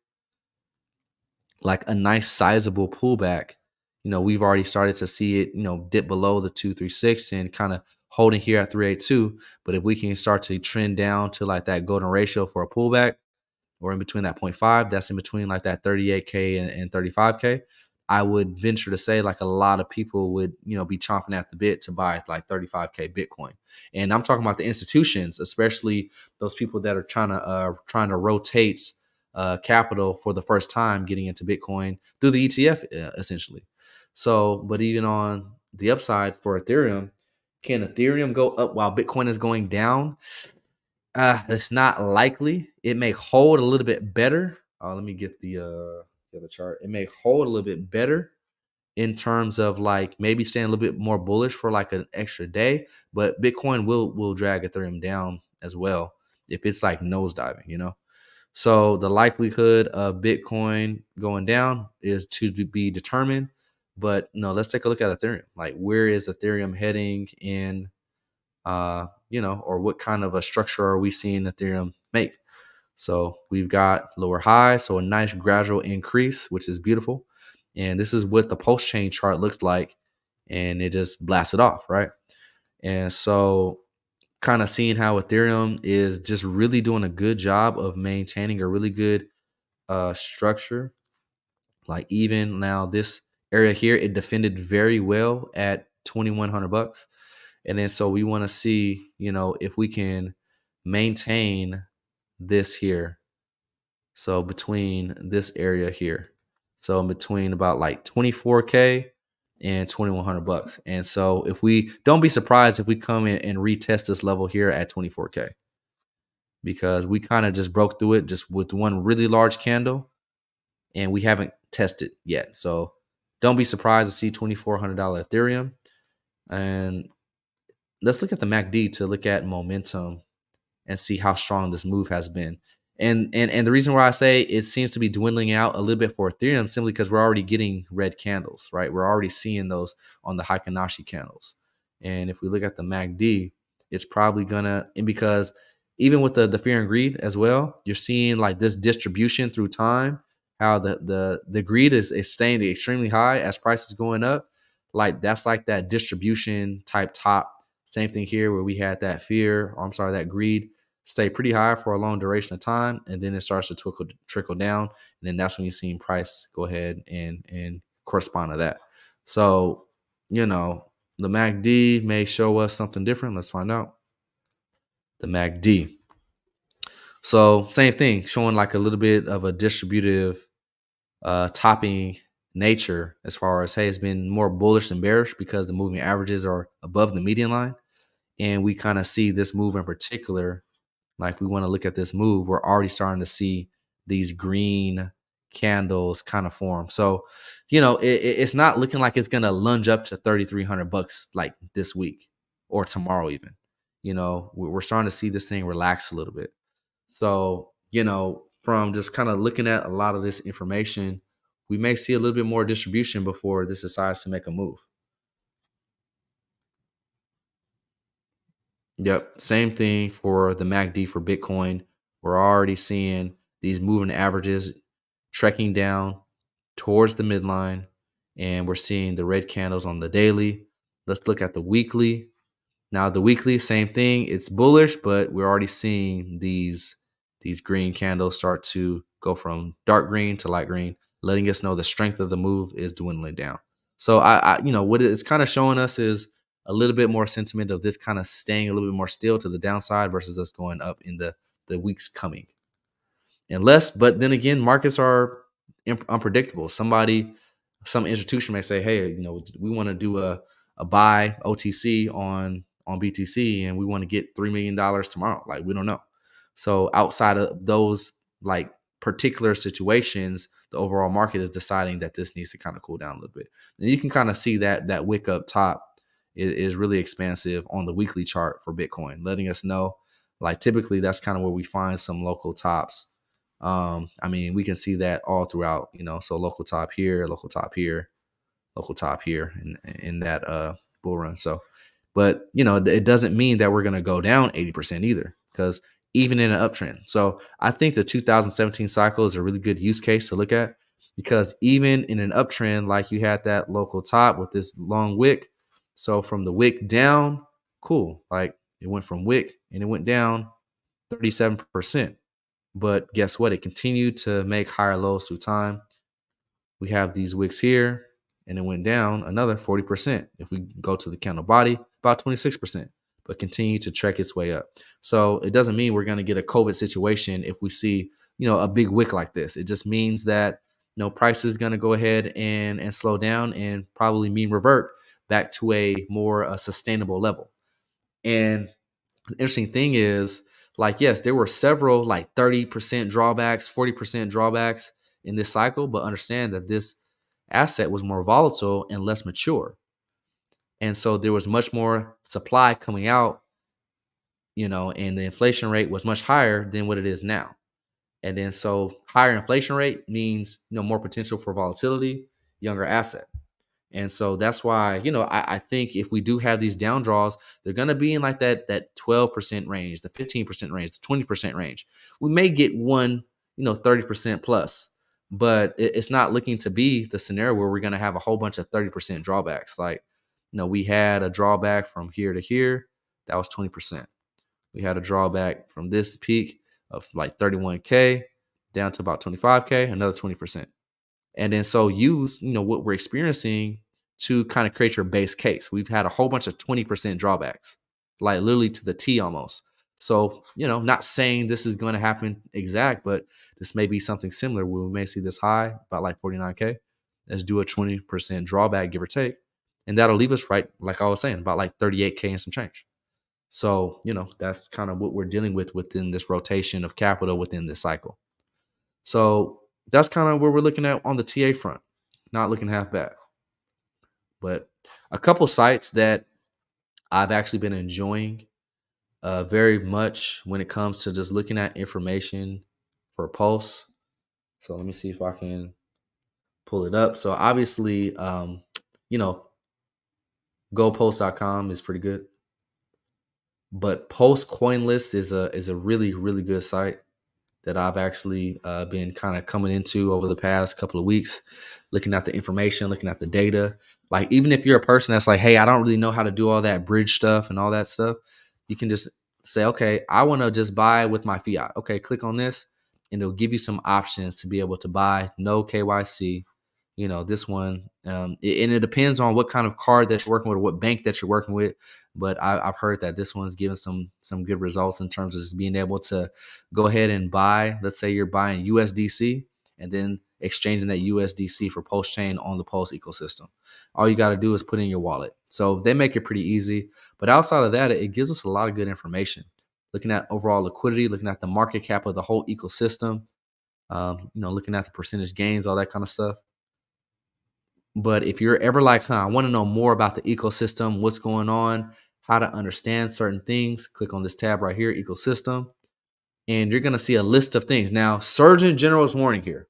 like a nice sizable pullback, we've already started to see it, dip below the 236 and kind of holding here at 382. But if we can start to trend down to like that golden ratio for a pullback, or in between that 0.5, that's in between like that 38K and 35K, I would venture to say like a lot of people would, be chomping at the bit to buy like 35K Bitcoin. And I'm talking about the institutions, especially those people that are trying to rotate capital for the first time getting into Bitcoin through the ETF essentially. So, but even on the upside for Ethereum, can Ethereum go up while Bitcoin is going down? It's not likely. It may hold a little bit better. Let me get the chart. It may hold a little bit better in terms of like maybe staying a little bit more bullish for like an extra day, but Bitcoin will drag Ethereum down as well if it's like nosediving, So the likelihood of Bitcoin going down is to be determined. But let's take a look at Ethereum. Like, where is Ethereum heading in? Or what kind of a structure are we seeing Ethereum make? So we've got lower high, so a nice gradual increase, which is beautiful. And this is what the pulsechain chart looked like, and it just blasted off, right? And so kind of seeing how Ethereum is just really doing a good job of maintaining a really good structure. Like even now, this area here, it defended very well at $2,100. And then so we want to see, if we can maintain this here. So between this area here. So in between about like 24K and $2,100. And so if we don't be surprised if we come in and retest this level here at 24K, because we kind of just broke through it just with one really large candle and we haven't tested yet. So don't be surprised to see $2,400 Ethereum. And let's look at the MACD to look at momentum and see how strong this move has been. And the reason why I say it seems to be dwindling out a little bit for Ethereum simply because we're already getting red candles, right? We're already seeing those on the Heikin-Ashi candles. And if we look at the MACD, it's probably gonna, and because even with the fear and greed as well, you're seeing like this distribution through time, how the greed is staying extremely high as prices going up. Like that's like that distribution type top. Same thing here where we had that fear, or I'm sorry, that greed stay pretty high for a long duration of time, and then it starts to trickle down, and then that's when you're seeing price go ahead and correspond to that. So, you know, the MACD may show us something different. Let's find out. The MACD. So same thing, showing like a little bit of a distributive topping nature as far as, hey, it's been more bullish than bearish because the moving averages are above the median line. And we kind of see this move in particular. Like, we want to look at this move, we're already starting to see these green candles kind of form. So, you know, it's not looking like it's going to lunge up to $3,300 like this week or tomorrow even. You know, we're starting to see this thing relax a little bit. So, you know, from just kind of looking at a lot of this information, we may see a little bit more distribution before this decides to make a move. Yep. Same thing for the MACD for Bitcoin. We're already seeing these moving averages trekking down towards the midline, and we're seeing the red candles on the daily. Let's look at the weekly. Now, the weekly, same thing. It's bullish, but we're already seeing these green candles start to go from dark green to light green, letting us know the strength of the move is dwindling down. So I you know, what it's kind of showing us is a little bit more sentiment of this kind of staying a little bit more still to the downside versus us going up in the weeks coming. But then again, markets are unpredictable. Some institution may say, hey, you know, we want to do a buy OTC on BTC and we want to get $3 million tomorrow. Like, we don't know. So outside of those like particular situations, the overall market is deciding that this needs to kind of cool down a little bit. And you can kind of see that wick up top is really expansive on the weekly chart for Bitcoin, letting us know, like, typically that's kind of where we find some local tops. I mean, we can see that all throughout, you know, so local top here, local top here, local top here in that bull run. So, but you know, it doesn't mean that we're going to go down 80% either, because even in an uptrend. So I think the 2017 cycle is a really good use case to look at, because even in an uptrend, like, you had that local top with this long wick. So from the wick down, cool. Like, it went from wick and it went down 37%. But guess what? It continued to make higher lows through time. We have these wicks here, and it went down another 40%. If we go to the candle body, about 26%, but continue to trek its way up. So it doesn't mean we're going to get a COVID situation if we see, you know, a big wick like this. It just means that, you know, price is going to go ahead and slow down and probably mean revert back to a more sustainable level. And the interesting thing is, like, yes, there were several like 30% drawbacks, 40% drawbacks in this cycle, but understand that this asset was more volatile and less mature. And so there was much more supply coming out, you know, and the inflation rate was much higher than what it is now. And then so higher inflation rate means, you know, more potential for volatility, younger asset. And so that's why, you know, I think if we do have these down draws, they're going to be in like that 12% range, the 15% range, the 20% range. We may get one, you know, 30% plus, but it's not looking to be the scenario where we're going to have a whole bunch of 30% drawbacks. Like, you know, we had a drawback from here to here. That was 20%. We had a drawback from this peak of like 31K down to about 25K, another 20%. And then so use, you know, what we're experiencing to kind of create your base case. We've had a whole bunch of 20% drawbacks, like literally to the T almost. So, you know, not saying this is going to happen exact, but this may be something similar where we may see this high about like 49K. Let's do a 20% drawback, give or take. And that'll leave us right, like I was saying, about like 38K and some change. So, you know, that's kind of what we're dealing with within this rotation of capital within this cycle. So that's kind of where we're looking at on the TA front. Not looking half bad. But a couple sites that I've actually been enjoying very much when it comes to just looking at information for Pulse. So let me see if I can pull it up. So obviously, you know, GoPulse.com is pretty good. But Pulse CoinList is a really, really good site that I've actually been kind of coming into over the past couple of weeks, looking at the information, looking at the data. Like, even if you're a person that's like, hey, I don't really know how to do all that bridge stuff and all that stuff, you can just say, okay, I want to just buy with my fiat. Okay, click on this and it'll give you some options to be able to buy. No KYC. This one, and it depends on what kind of card that you're working with or what bank that you're working with. But I've heard that this one's given some good results in terms of just being able to go ahead and buy. Let's say you're buying USDC and then exchanging that USDC for pulsechain on the Pulse ecosystem. All you got to do is put in your wallet. So they make it pretty easy. But outside of that, it gives us a lot of good information. Looking at overall liquidity, looking at the market cap of the whole ecosystem, looking at the percentage gains, all that kind of stuff. But if you're ever like, I want to know more about the ecosystem, what's going on, how to understand certain things, click on this tab right here, ecosystem, and you're going to see a list of things. Now, Surgeon General's warning here.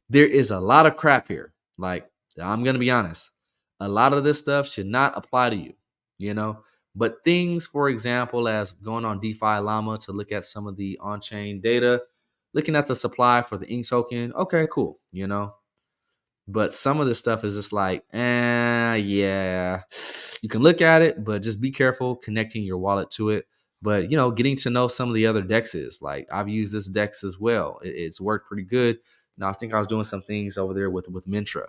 There is a lot of crap here. Like, I'm going to be honest. A lot of this stuff should not apply to you, But things, for example, as going on DeFi Llama to look at some of the on-chain data, looking at the supply for the Ink token, okay, cool, But some of this stuff is just like, yeah, you can look at it, but just be careful connecting your wallet to it. But, getting to know some of the other DEXs, like I've used this DEX as well. It's worked pretty good. Now, I think I was doing some things over there with Mintra,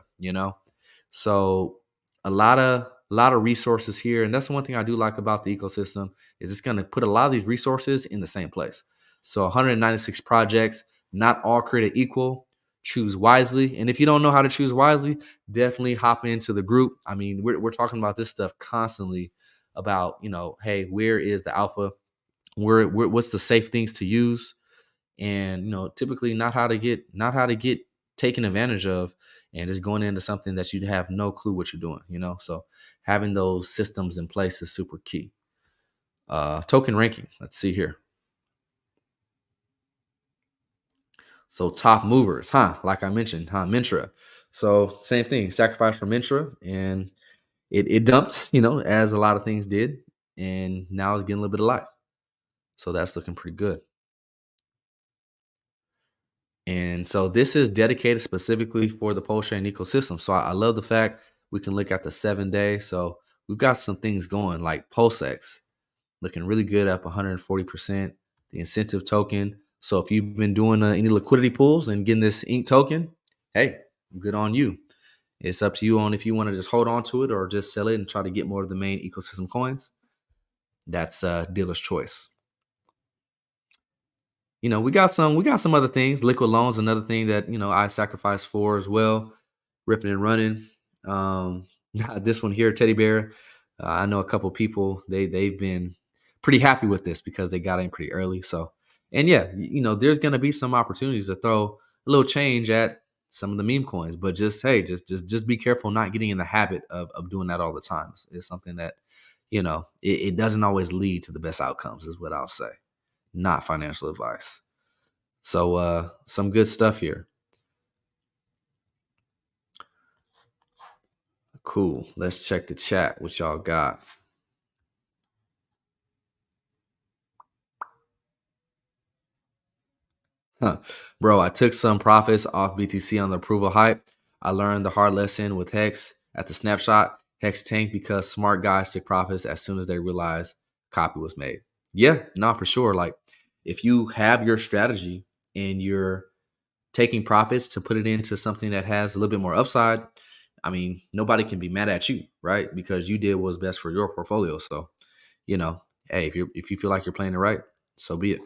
So a lot of resources here. And that's the one thing I do like about the ecosystem is it's going to put a lot of these resources in the same place. So 196 projects, not all created equal. Choose wisely. And if you don't know how to choose wisely, definitely hop into the group. I mean, we're talking about this stuff constantly about, hey, where is the alpha? What's the safe things to use? And, typically not how to get taken advantage of and just going into something that you have no clue what you're doing, So having those systems in place is super key. Token ranking. Let's see here. So top movers, like I mentioned, Mintra. So same thing, sacrifice for Mintra, and it dumped, as a lot of things did, and now it's getting a little bit of life. So that's looking pretty good. And so this is dedicated specifically for the pulsechain ecosystem. So I love the fact we can look at the 7-day. So we've got some things going like PulseX, looking really good, up 140%. The incentive token. So if you've been doing any liquidity pools and getting this Ink token, hey, good on you. It's up to you on if you want to just hold on to it or just sell it and try to get more of the main ecosystem coins. That's dealer's choice. We got some other things. Liquid loans, another thing that I sacrificed for as well. Ripping and running. This one here, Teddy Bear. I know a couple people. They've been pretty happy with this because they got in pretty early. So, and yeah, there's gonna be some opportunities to throw a little change at some of the meme coins, but just be careful not getting in the habit of doing that all the time. It's something that it doesn't always lead to the best outcomes, is what I'll say. Not financial advice. So some good stuff here. Cool. Let's check the chat. What y'all got? Bro, I took some profits off BTC on the approval hype. I learned the hard lesson with Hex at the snapshot. Hex tanked because smart guys took profits as soon as they realized copy was made. Yeah, not for sure. Like if you have your strategy and you're taking profits to put it into something that has a little bit more upside, I mean, nobody can be mad at you, right? Because you did what was best for your portfolio. So, hey, if you feel like you're playing it right, so be it.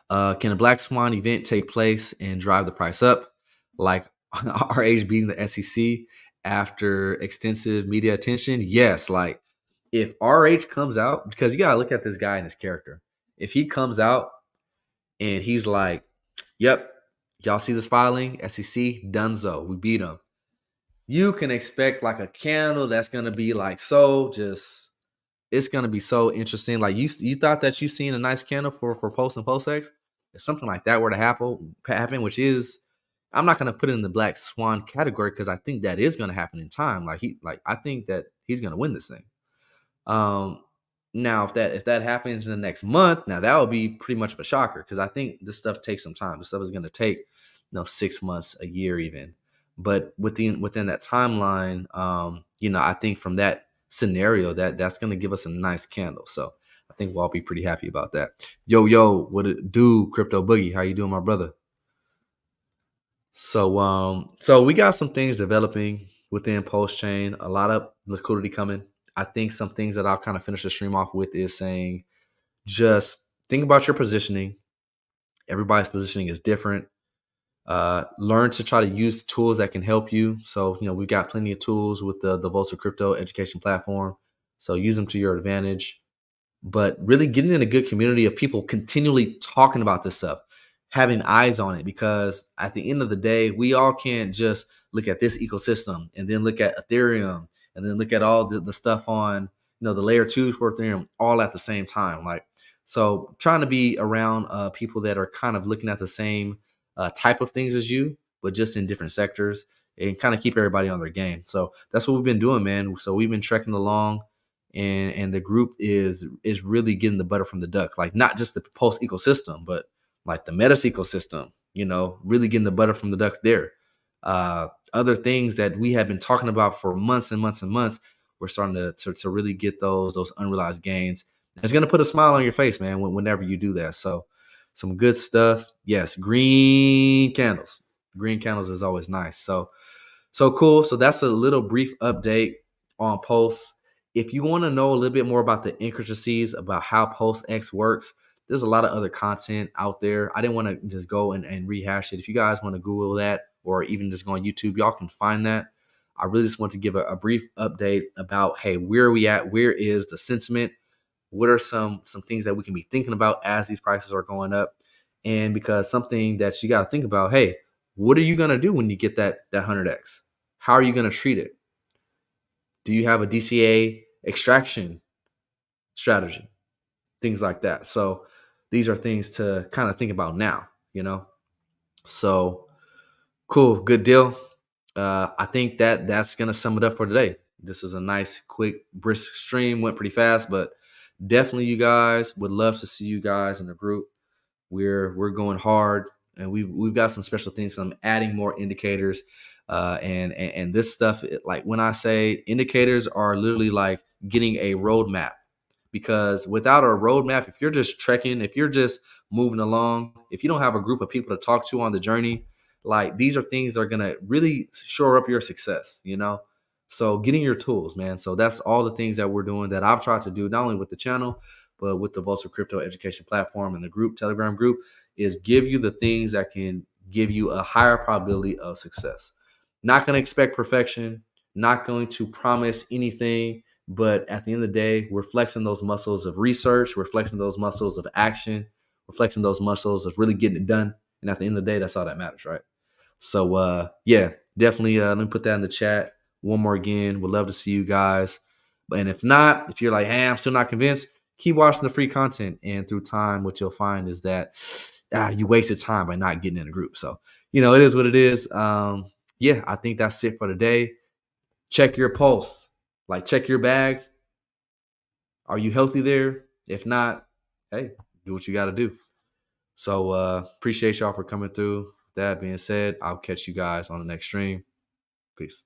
Can a Black Swan event take place and drive the price up, like RH beating the SEC after extensive media attention? Yes. Like if RH comes out, because you gotta look at this guy and his character. If he comes out and he's like, "Yep, y'all see this filing? SEC Dunzo, we beat him." You can expect like a candle that's gonna be like it's gonna be so interesting. Like you thought that you seen a nice candle for Pulse and PulseX. If something like that were to happen, which is, I'm not gonna put it in the Black Swan category because I think that is gonna happen in time. I think that he's gonna win this thing. Now if that happens in the next month, now that would be pretty much of a shocker because I think this stuff takes some time. This stuff is gonna take 6 months, a year even. But within that timeline, I think from that scenario that's going to give us a nice candle. So I think we'll all be pretty happy about that. Yo, what it do, Crypto Boogie? How you doing, my brother? So we got some things developing within Pulse Chain. A lot of liquidity coming. I think some things that I'll kind of finish the stream off with is saying, just think about your positioning. Everybody's positioning is different. Learn to try to use tools that can help you. So, we've got plenty of tools with the Volta Crypto education platform. So use them to your advantage. But really getting in a good community of people continually talking about this stuff, having eyes on it, because at the end of the day, we all can't just look at this ecosystem and then look at Ethereum and then look at all the stuff on, the layer 2 for Ethereum all at the same time. So trying to be around people that are kind of looking at the same type of things as you, but just in different sectors, and kind of keep everybody on their game. So that's what we've been doing, man. So we've been trekking along, and the group is really getting the butter from the duck. Like, not just the Pulse ecosystem, but like the Metis ecosystem, really getting the butter from the duck there. Other things that we have been talking about for months and months and months, we're starting to really get those unrealized gains. It's going to put a smile on your face, man, whenever you do that. So some good stuff. Yes, green candles. Green candles is always nice. So cool. So that's a little brief update on Pulse. If you want to know a little bit more about the intricacies about how Pulse X works, there's a lot of other content out there. I didn't want to just go and rehash it. If you guys want to Google that, or even just go on YouTube, y'all can find that. I really just want to give a brief update about, hey, where are we at? Where is the sentiment? What are some things that we can be thinking about as these prices are going up? And because something that you got to think about, hey, what are you going to do when you get that 100x? How are you going to treat it? Do you have a DCA extraction strategy? Things like that. So these are things to kind of think about now, So cool. Good deal. I think that's going to sum it up for today. This is a nice, quick, brisk stream. Went pretty fast, but definitely you guys would love to see you guys in the group. We're going hard, and we've got some special things. So I'm adding more indicators, and this stuff. Like, when I say indicators, are literally like getting a roadmap. Because without a roadmap, if you're just trekking, if you're just moving along, if you don't have a group of people to talk to on the journey, like, these are things that are gonna really shore up your success. So getting your tools, man. So that's all the things that we're doing, that I've tried to do, not only with the channel, but with the Volta Crypto education platform and the group, Telegram group, is give you the things that can give you a higher probability of success. Not going to expect perfection, not going to promise anything, but at the end of the day, we're flexing those muscles of research, we're flexing those muscles of action, we're flexing those muscles of really getting it done. And at the end of the day, that's all that matters, right? So yeah, definitely let me put that in the chat one more again. Would love to see you guys. And if not, if you're like, hey, I'm still not convinced, keep watching the free content. And through time, what you'll find is that you wasted time by not getting in a group. So, it is what it is. Yeah, I think that's it for today. Check your pulse. Like, check your bags. Are you healthy there? If not, hey, do what you got to do. So appreciate y'all for coming through. That being said, I'll catch you guys on the next stream. Peace.